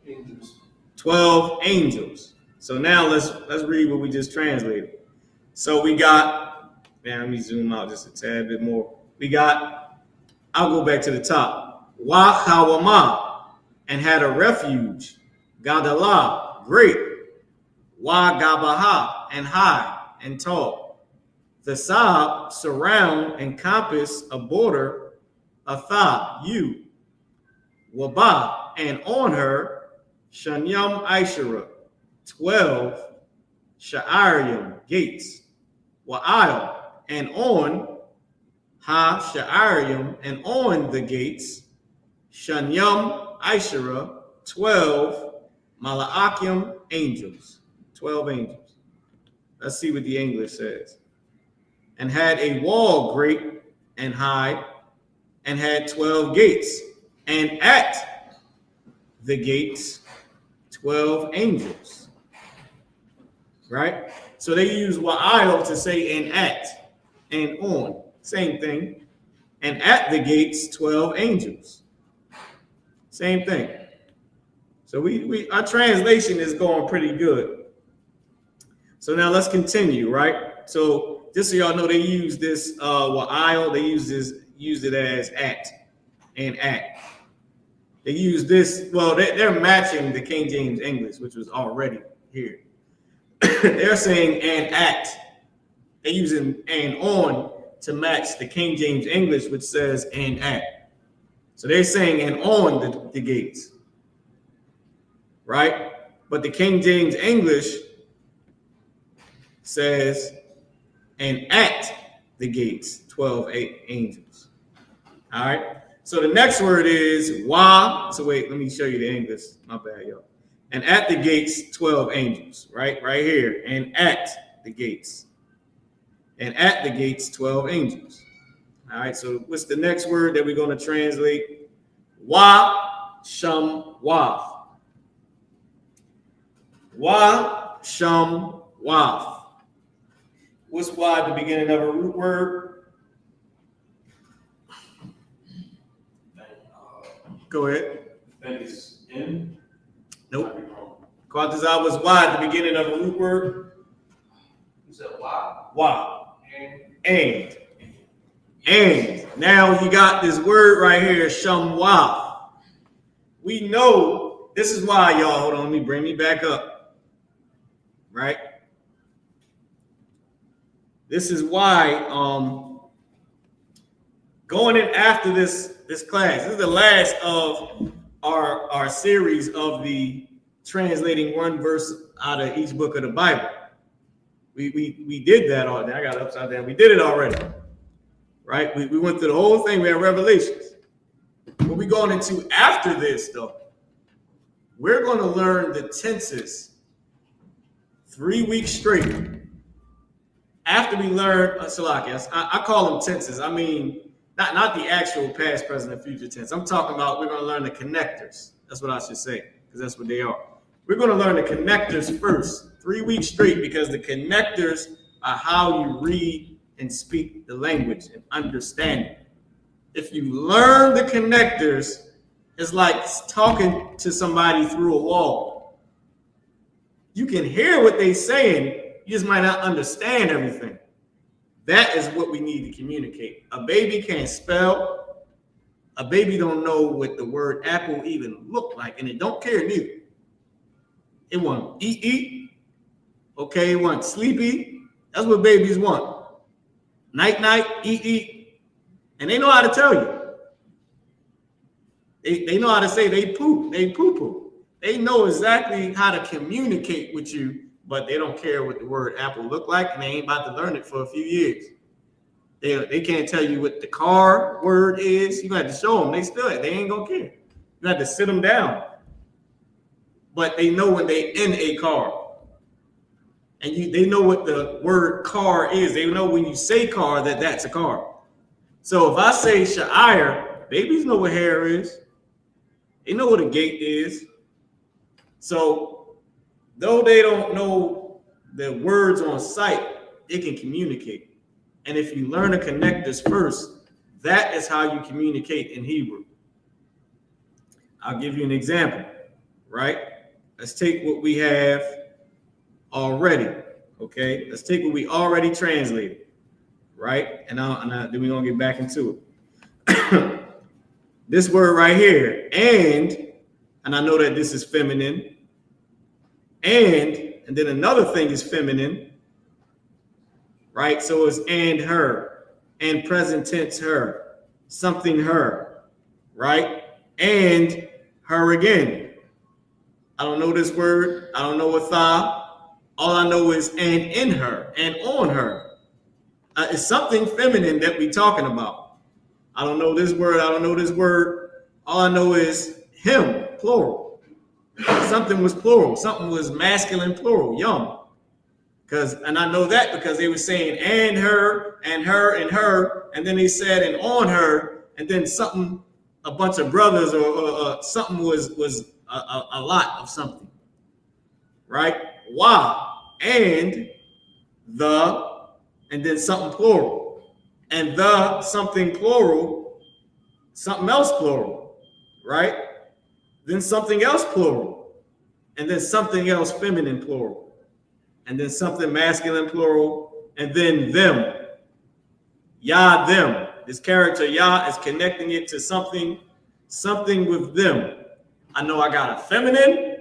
Angels. 12 angels. So now let's read what we just translated. So we got, man, let me zoom out just a tad bit more. We got, I'll go back to the top. YAHAWAH, and had a refuge. Gadalah, great. Gabaha, and high and tall. The Sab, surround, encompass, a border. Atha, you. Wabah, and on her. Shanyam Ishara, 12 Sha'arim, gates. Wa'il, and on Ha Sha'arim, and on the gates. Shanyam Ishara, 12 Mala'akim, angels. 12 angels. Let's see what the English says. And had a wall great and high, and had 12 gates. And at the gates, 12 angels. Right? So they use wa'il to say and at and on. Same thing. And at the gates, 12 angels. Same thing. So our translation is going pretty good. So now let's continue, right? So just so y'all know, they use this wa'il, they use it as at and at. They use this, well, they're matching the King James English, which was already here. They're saying and at. They're using and on to match the King James English, which says and at. So they're saying and on the gates, right? But the King James English says and at the gates, 12 angels. All right. So the next word is wa. So wait, let me show you the English. My bad, y'all. And at the gates, 12 angels, right? Right here. And at the gates. And at the gates, 12 angels. All right. So what's the next word that we're going to translate? Wa sham waf. Wa sham waf. What's wa at the beginning of a root word? Go ahead. I think it's in. Nope. Quatazah was why at the beginning of a root word? You said why? Why? And. Now you got this word right here, shamwaf. We know this is why, y'all. Hold on, let me bring me back up. Right? This is why going in after this class, this is the last of our series of the translating one verse out of each book of the Bible. We did that already. I got it upside down. We did it already, right? We went through the whole thing. We had Revelations. What we going into after this, though, we're going to learn the tenses 3 weeks straight. After we learn, I call them tenses. I mean, not the actual past, present, and future tense. I'm talking about we're going to learn the connectors. That's what I should say, because that's what they are. We're going to learn the connectors first, 3 weeks straight, because the connectors are how you read and speak the language and understand it. If you learn the connectors, it's like talking to somebody through a wall. You can hear what they're saying, you just might not understand everything. That is what we need to communicate. A baby can't spell, A baby don't know what the word apple even look like, and it don't care neither. It want eat, okay, it want sleepy. That's what babies want. Night, eat, and they know how to tell you. They know how to say they poo. They know exactly how to communicate with you, but they don't care what the word apple look like, and they ain't about to learn it for a few years. They can't tell you what the car word is. You got to show them. They ain't gonna care. You got to sit them down. But they know when they in a car, and they know what the word car is. They know when you say car that's a car. So if I say sha'ir, babies know what hair is. They know what a gate is. So though they don't know the words on sight, they can communicate. And if you learn to connect this first, that is how you communicate in Hebrew. I'll give you an example, right? Let's take what we have already, okay? Let's take what we already translated, right? And then we're gonna get back into it. This word right here, and I know that this is feminine, and then another thing is feminine, right? So it's and her, and present tense her, something her, right? And her again. I don't know this word. I don't know what tha. All I know is and in her and on her. It's something feminine that we're talking about. I don't know this word. I don't know this word. All I know is him, plural. Something was plural. Something was masculine, plural, yum. And I know that because they were saying and her, and her, and her, and then they said and on her, and then something, a bunch of brothers or something was a lot of something, right? Why? And the, and then something plural, and the something plural, something else plural, right? Then something else plural, and then something else feminine plural. And then something masculine plural, and then them. Yah, them. This character Yah is connecting it to something with them. I know I got a feminine,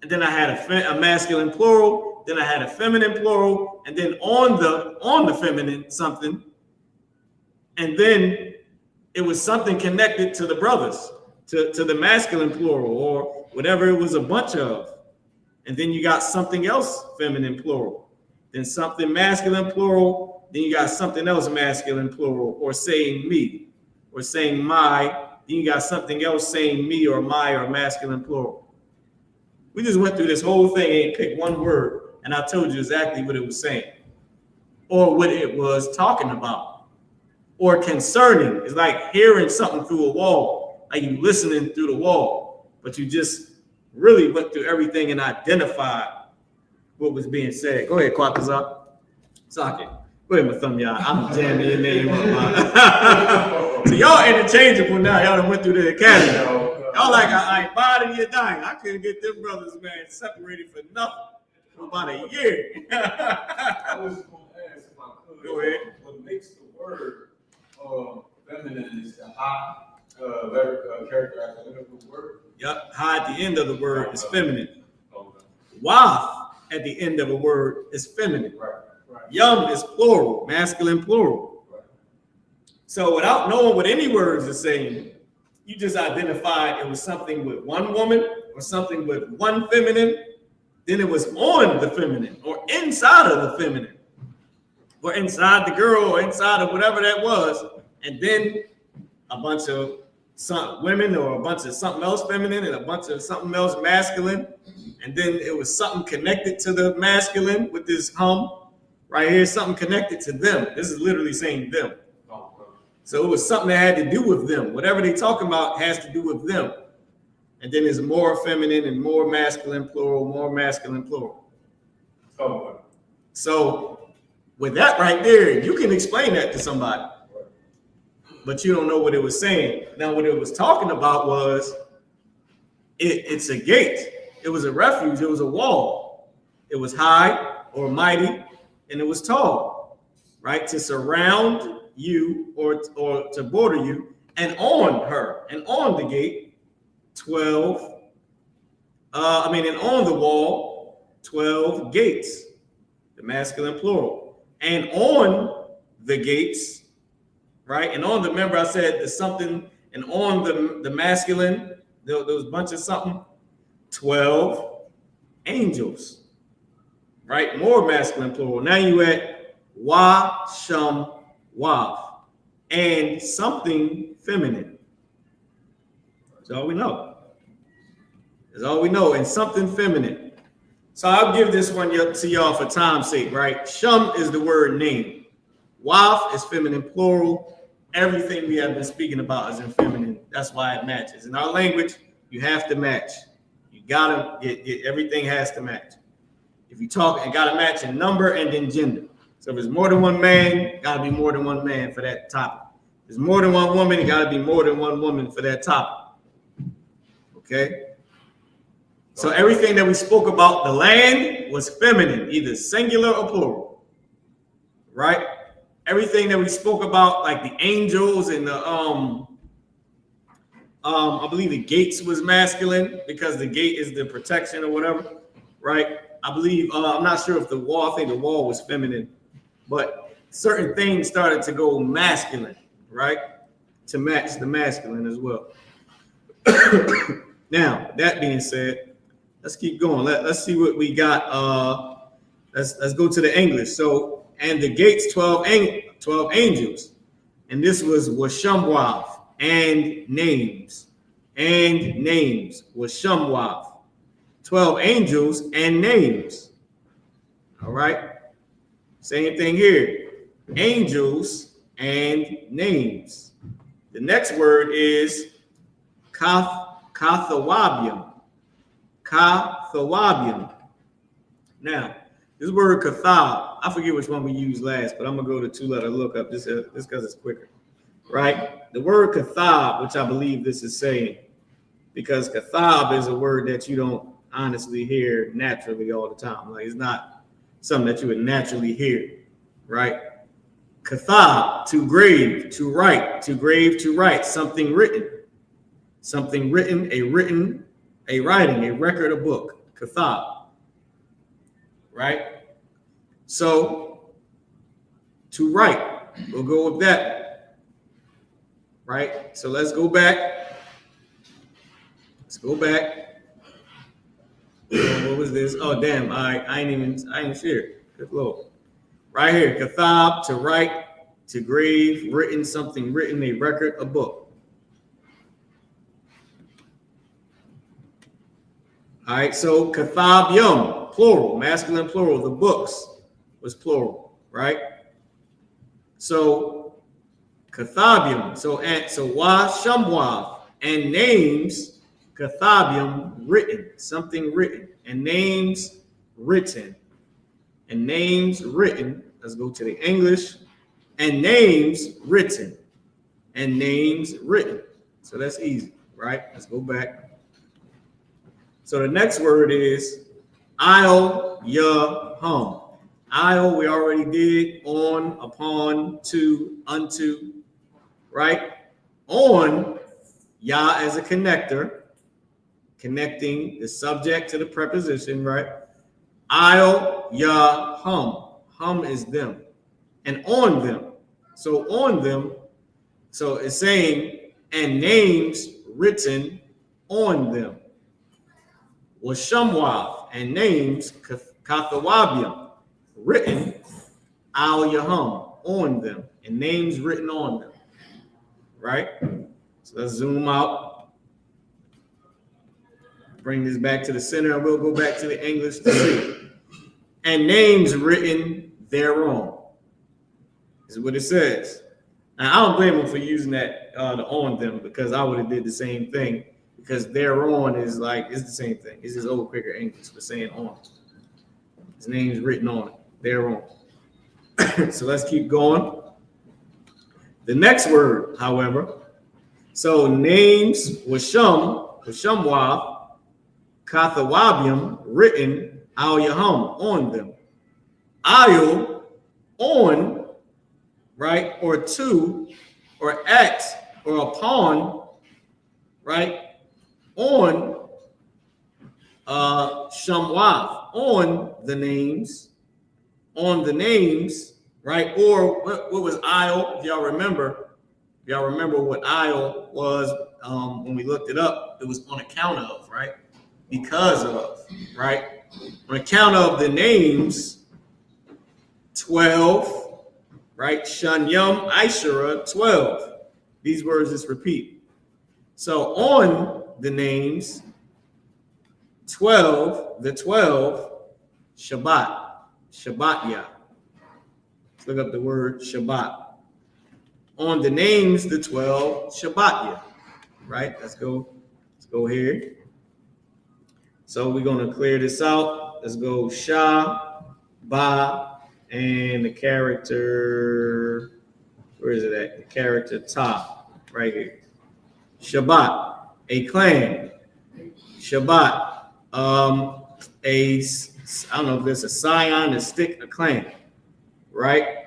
and then I had a masculine plural, then I had a feminine plural, and then on the feminine something, and then it was something connected to the brothers, to the masculine plural, or whatever it was a bunch of. And then you got something else feminine plural, then something masculine plural, then you got something else masculine plural, or saying me, or saying my, then you got something else saying me or my or masculine plural. We just went through this whole thing and picked one word, and I told you exactly what it was saying, or what it was talking about, or concerning. It's like hearing something through a wall, like you listening through the wall, but you just really went through everything and identified what was being said. Go ahead, Quatazar. Socket. Go ahead, Mathumya. I'm jamming your name up. So y'all interchangeable now. Y'all done went through the academy. Y'all like, I ain't bothering you dying. I couldn't get them brothers, man, separated for nothing for about a year. I was going to ask if I could. Go ahead. What makes the word feminine is the high character at the end of the word. Yep, ha at the end of the word is feminine. Okay. Waf at the end of a word is feminine. Right. Yum is plural, masculine plural. Right. So without knowing what any words are saying, you just identified it was something with one woman or something with one feminine. Then it was on the feminine or inside of the feminine or inside the girl or inside of whatever that was. And then a bunch of some women or a bunch of something else feminine and a bunch of something else masculine. And then it was something connected to the masculine with this hum right here, something connected to them. This is literally saying them. So it was something that had to do with them. Whatever they talking about has to do with them. And then there's more feminine and more masculine plural, more masculine plural. So with that right there, you can explain that to somebody. But you don't know what it was saying. Now, what it was talking about was it's a gate. It was a refuge. It was a wall. It was high or mighty, and it was tall, right? To surround you or to border you, and on her, and on the gate, 12. And on the wall, 12 gates, the masculine plural, and on the gates, right? And on the, remember I said there's something, and on the masculine, there was a bunch of something, 12 angels, right? More masculine plural. Now you at YAHUSHUA, and something feminine. That's all we know. That's all we know, and something feminine. So I'll give this one to y'all for time's sake, right? Shum is the word name. Waf is feminine plural. Everything we have been speaking about is in feminine. That's why it matches. In our language, you have to match. You gotta get everything has to match. If you talk, it gotta match in number and then gender. So if it's more than one man, it gotta be more than one man for that topic. If it's more than one woman, it gotta be more than one woman for that topic. Okay? So everything that we spoke about, the land was feminine, either singular or plural, right? Everything that we spoke about, like the angels and the I believe the gates was masculine because the gate is the protection or whatever, right? I believe I'm not sure if the wall. I think the wall was feminine, but certain things started to go masculine, right? To match the masculine as well. Now that being said. Let's keep going. Let's see what we got. Let's go to the English. So, and the gates, 12 angels. And this was Washamwav and names. And names. Washamwav. 12 angels and names. All right. Same thing here. Angels and names. The next word is Kathawabium. Kathawabium. Now, this word kathab, I forget which one we used last, but I'm gonna go to 2-letter lookup just because it's quicker, right? The word kathab, which I believe this is saying, because kathab is a word that you don't honestly hear naturally all the time. Like it's not something that you would naturally hear, right? Kathab, to grave, to write, to grave, to write, something written, a writing, a record, a book, kathab, right? So to write, we'll go with that, right? So let's go back. What was this? Oh, damn, I ain't sure. Good Lord. Right here, kathab, to write, to grave, written, something written, a record, a book. All right, so kathabyum, plural, masculine plural. The books was plural, right? So kathabyum, so washamwav, and names, kathabyum, written, something written, and names written, and names written. Let's go to the English, and names written, and names written. So that's easy, right? Let's go back. So the next word is I-O-Yah-hum. I-O we already did, on, upon, to, unto, right? On, Yah as a connector, connecting the subject to the preposition, right? I-O-Yah-hum. Hum is them. And on them. So on them, so it's saying, and names written on them. Washamwav, and names kathawabium, written al-yahum, on them, and names written on them, right? So let's zoom out, bring this back to the center, and we'll go back to the English to see. And names written thereon is what it says. Now I don't blame them for using that the on them, because I would have did the same thing. Because thereon is like, it's the same thing. It's just old quicker English for saying on. His name's written on it, thereon. So let's keep going. The next word, however, so names washamwav, kathawabium, written al-yahum, on them. Ayul, on, right, or to, or at or upon, right? On Shamwath, on the names, right? Or what was Io? If y'all remember what Io was when we looked it up, it was on account of, right? Because of, right? On account of the names, 12, right? Shanyam, Ishara, 12. These words just repeat. So on the names, 12, the 12, Shabbat, Shabbatya. Let's look up the word Shabbat. On the names, the 12, Shabbatya, right? Let's go here. So we're going to clear this out. Let's go Shah, Ba, and the character, where is it at? The character Ta, right here. Shabbat, a clan. Shabbat, I don't know if it's a scion, a stick, a clan, right?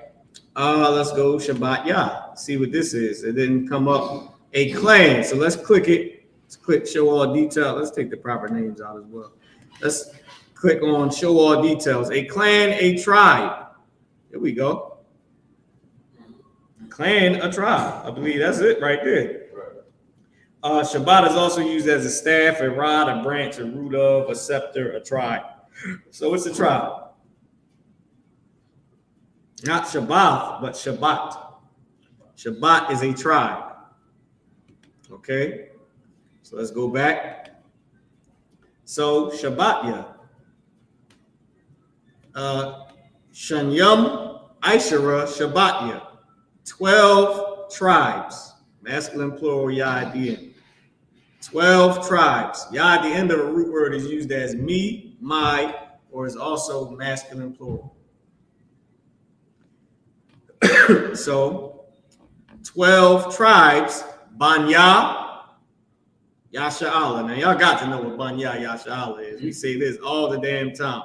Let's go Shabbat Yah. See what this is. It didn't come up. A clan. So let's click it. Let's click show all detail. Let's take the proper names out as well. Let's click on show all details. A clan, a tribe. Here we go. Clan, a tribe. I believe that's it right there. Shabbat is also used as a staff, a rod, a branch, a root of, a scepter, a tribe. So it's a tribe. Not Shabbat, but Shabbat. Shabbat is a tribe. Okay? So let's go back. So Shabbatya. Shanyam, Ishara, Shabbatya. 12 tribes. Masculine plural, Yah at the end. 12 tribes. Yah at the end of a root word is used as me, my, or is also masculine plural. So 12 tribes, Banya, Yasha'Allah. Now y'all got to know what Banya, Yasha'Allah is. We say this all the damn time.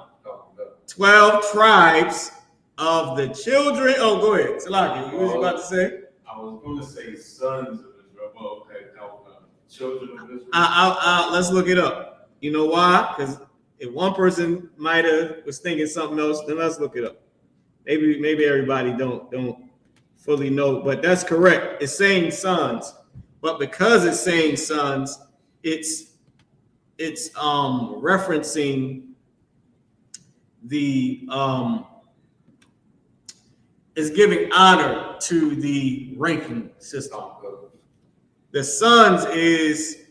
12 tribes of the children. Oh, go ahead. Salaki, what was you about to say? I was going to say sons of Israel. Well, okay, children of Israel. Let's look it up. You know why? Because if one person might have was thinking something else, then let's look it up. Maybe everybody don't fully know, but that's correct. It's saying sons, but because it's saying sons, it's referencing the is giving honor to the ranking system. The sons is,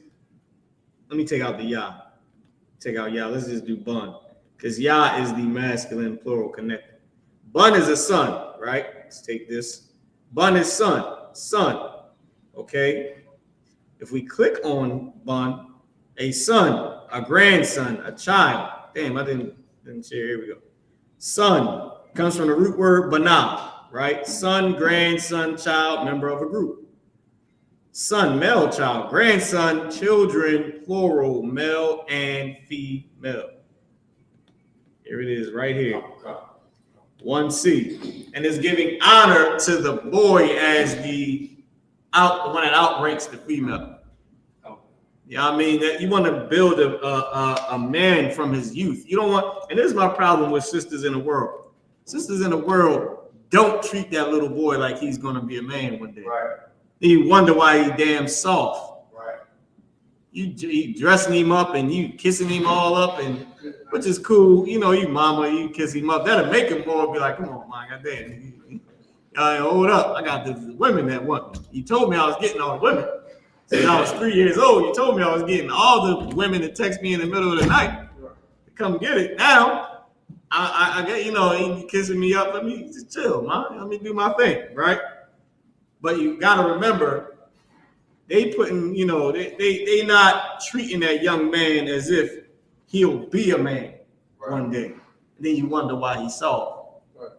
let me take out the Yah. Take out Yah. Let's just do Bun, because Yah is the masculine plural connector. Bun is a son, right? Let's take this. Bun is son. Okay. If we click on Bun, a son, a grandson, a child. Damn, I didn't share. Here we go. Son comes from the root word banah, right? Son, grandson, child, member of a group. Son, male child. Grandson, children, plural, male and female. Here it is, right here. 1C, and is giving honor to the boy as the one that outranks the female. You know what I mean? That you want to build a man from his youth. You don't want, and this is my problem with sisters in the world. Sisters in the world don't treat that little boy like he's gonna be a man one day. Right. You wonder why he damn soft. Right. You dressing him up and you kissing him all up, and which is cool. You know, you mama, you kiss him up. That'll make him more be like, come on, man, goddamn. Hold up. I got the women that want me. You told me I was getting all the women. Since I was 3 years old, you told me I was getting all the women that text me in the middle of the night to come get it. Now, I get, you know, he kissing me up. Let me just chill, man. Let me do my thing, right? But you got to remember, they putting, you know, they not treating that young man as if he'll be a man one day. And then you wonder why he's soft. Right.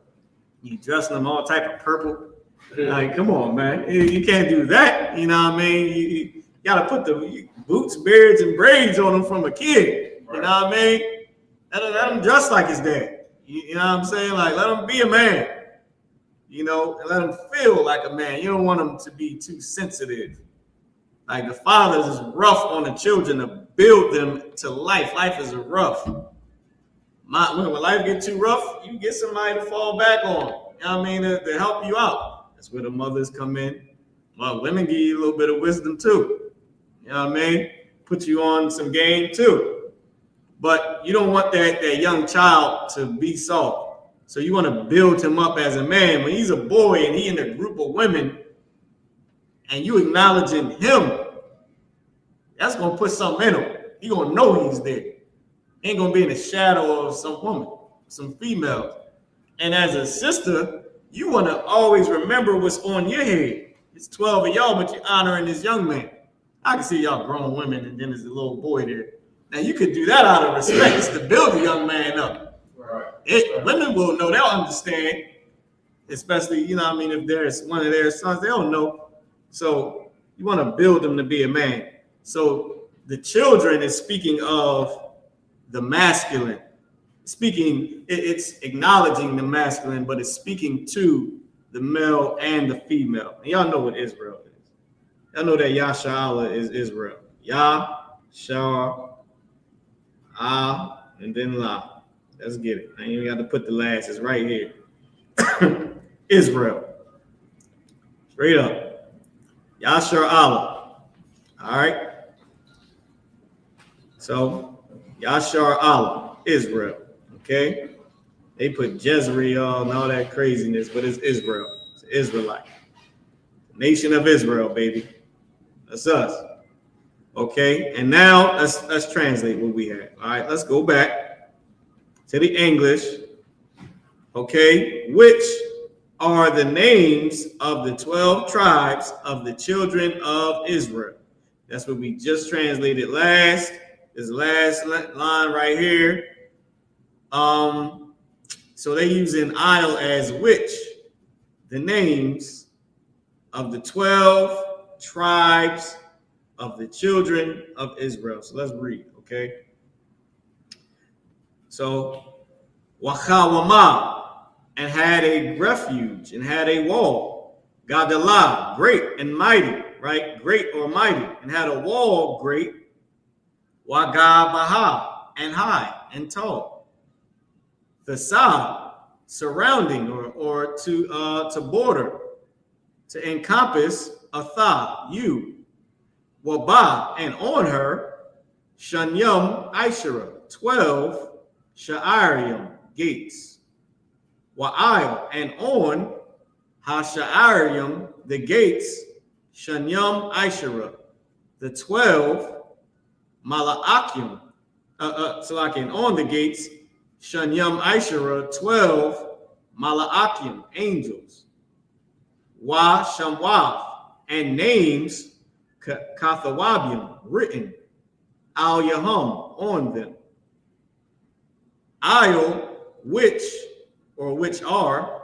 You dressing him all type of purple. Like, come on, man. You can't do that. You know what I mean? You got to put the boots, beards, and braids on him from a kid. Right. You know what I mean? Let him dress like his dad. You know what I'm saying? Like, let him be a man. You know, and let him feel like a man. You don't want him to be too sensitive. Like the fathers is rough on the children to build them to life. Life is rough. When life gets too rough, you get somebody to fall back on. You know what I mean? To help you out. That's where the mothers come in. Well, women give you a little bit of wisdom too. You know what I mean? Put you on some game too. But you don't want that young child to be soft. So you want to build him up as a man. When he's a boy and he in a group of women and you acknowledging him, that's going to put something in him. He going to know he's there. He ain't going to be in the shadow of some woman, some females. And as a sister, you want to always remember what's on your head. It's 12 of y'all, but you're honoring this young man. I can see y'all grown women, and then there's a little boy there. Now, you could do that out of respect. It's to build the young man up. Right. Women will know. They'll understand, especially, you know what I mean, if there's one of their sons, they don't know. So you want to build them to be a man. So the children is speaking of the masculine. It's acknowledging the masculine, but it's speaking to the male and the female. And y'all know what Israel is. Y'all know that YAHSHUA is Israel. YAHSHUA, and then La. Let's get it. I ain't even got to put the last. It's right here. Israel. Straight up. YAHSHUA. All right. So YAHSHUA, Israel. Okay. They put Jezreel and all that craziness, but it's Israel. It's Israelite. Nation of Israel, baby. That's us. Okay. And now let's translate what we have. All right. Let's go back to the English. Okay. Which are the names of the 12 tribes of the children of Israel? That's what we just translated last. This last line right here. So they using idle as which, the names of the 12 tribes of the children of Israel. So let's read, okay? So YAHAWAH, and had a refuge and had a wall. Gadalah, great and mighty, right? Great or mighty, and had a wall great. Wagabaha, and high and tall. Thesad, surrounding or to border, to encompass. Atha, you. Waba, and on her. Shanyum Ishara, 12 Sha'arium gates. Wa'il, and on Hasha'arium, the gates. Shanyum Ishara, the 12 Mala'akim, and on the gates. Shanyum Ishara, 12 Mala'akim, angels. Wa Shamwav, and names Kathawabium, written. Al Yahum, on them. Io, which are.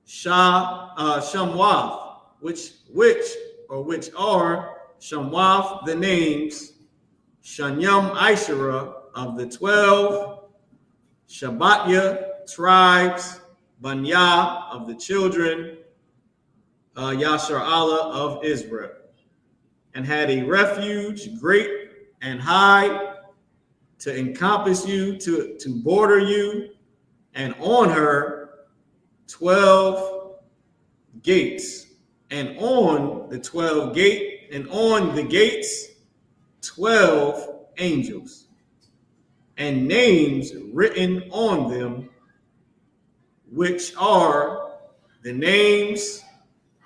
Shamwav, which are. Shamwav, the names. Shanyum Ishara, of the 12. Shabbatya, tribes. Banya, of the children. YAHSHUA, of Israel. And had a refuge great and high, to encompass you, to border you, and on her 12 gates, and on the 12 gate, and on the gates 12 angels, and names written on them, which are the names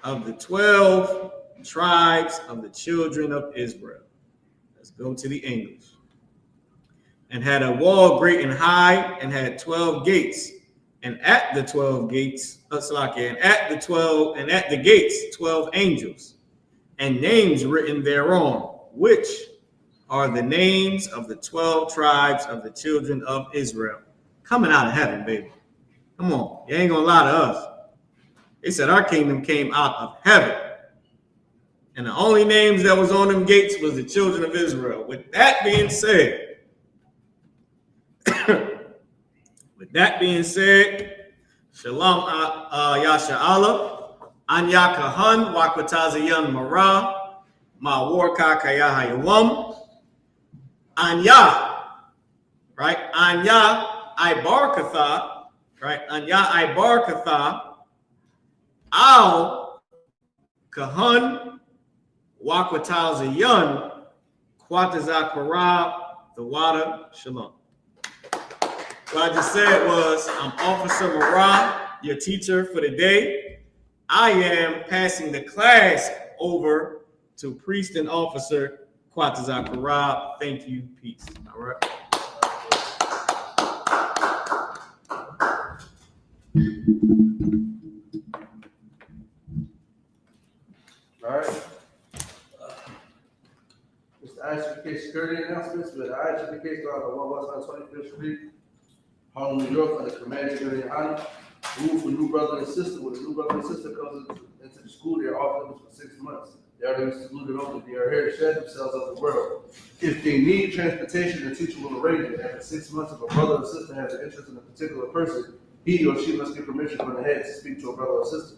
of the 12 tribes of the children of Israel. Let's go to the English. And had a wall great and high, and had 12 gates, and at the 12 gates, and at the gates 12 angels, and names written thereon, which are the names of the 12 tribes of the children of Israel. Coming out of heaven, baby. Come on, you ain't gonna lie to us. They said our kingdom came out of heaven. And the only names that was on them gates was the children of Israel. With that being said, Shalom Yasha Allah, Anyakahan, Wakwatazayan Mara, Ma Warka Kayaha Yawam, Anya, right? Anya Ibarkatha, right? Anya Ibarkatha, Al Kahan, Wakwatal Zayan, Kwatazakara, the water, Shalom. What I just said was, I'm Officer Marah, your teacher for the day. I am passing the class over to Priest and Officer Kwatazakara. Thank you. Peace. All right. All right. Mr. I.S.U.P.K security announcements with I.S.U.P.K started on West 25th Street, Harlem, New York, under command of YAHANNA. Rule for new brother and sister. When a new brother and sister comes into the school, they are off limits for 6 months. They are to be secluded only. They are here to shed themselves of the world. If they need transportation, the teacher will arrange it. After 6 months, if a brother or sister has an interest in a particular person, he or she must get permission from the head to speak to a brother or sister.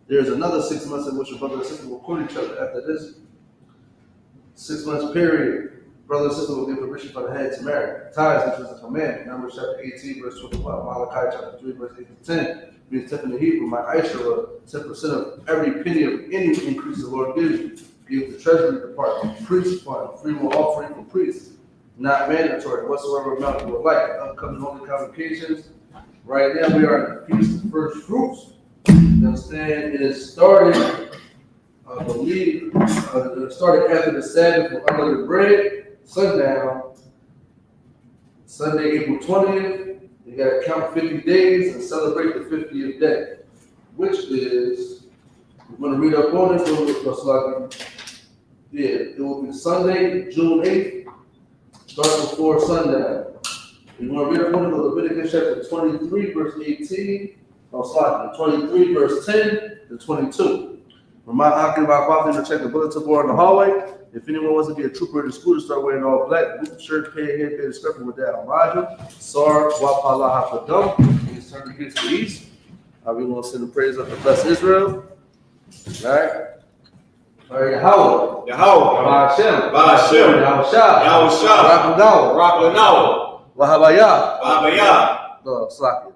There is another 6 months in which a brother and sister will court each other. After this 6 months period, brother and sister will get permission from the head to marry. Ties, which is a command. Numbers chapter 18, verse 21. Malachi chapter 3, verse 8 to 10. Being 10 in the Hebrew, my ISRAELITES, 10% of every penny of any increase the Lord gives you. Give the treasury department, priest fund, free will offering for priests. Not mandatory, whatsoever amount you would like. Upcoming holy convocations. Right now we are in the Feast of First Fruits. You understand? It is started, I believe, it started after the Sabbath for unleavened bread, sundown, Sunday, April 20th. You got to count 50 days and celebrate the 50th day, which is, we're going to read up on it. Yeah, it will be Sunday, June 8th, starting before sundown. We're going to read up on it, Leviticus chapter 23, verse 18. 23, verse 10 to 22. Remind Akim about Father to check the bulletin board in the hallway. If anyone wants to be a trooper in the school to start wearing all black, boot, shirt, pay, headband, and skirt with that on Raja, Sar, Wapala, Hapadum. He's turning against the east. We want to send the praise up to bless Israel. All right. All right, Yahawah. Yahawah. Ba'ashem. Ba'ashem. Yahushua. Yahushua. Raklanawa. Wahabaya. No, Slakia.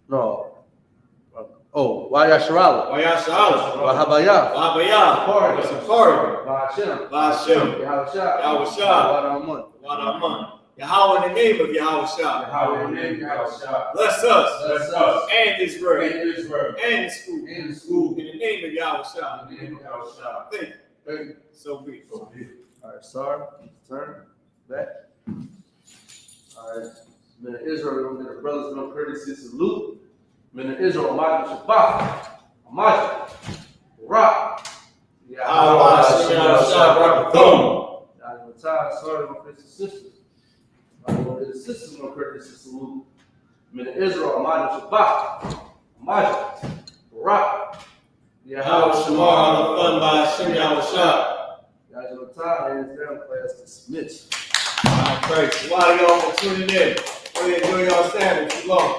No. Oh, YAHUSHUA. Wahabaya. SICARII. Ba'ashem. Yahushua. Wadaman. Yahawah in the name of Yahushua. Yahawah in the name of Yahushua. Bless us. And Israel. And the school. In the name of Yahushua. Thank you. So be. All right, sorry. Turn back. All right. Men of Israel, we're going to get a brother's no courtesy salute. Men of Israel, YAHUSHUA. Amaj. Rock. YAHUAH. Sorry, my friends and sisters. I'm going to get a sister's no courtesy salute. Men of Israel, YAHUSHUA. Amaj. Rock. YAHUSHUA. Hands down, class dismissed. All right, a lot of y'all for tuning in. Really enjoy y'all Sabbath. Shalom.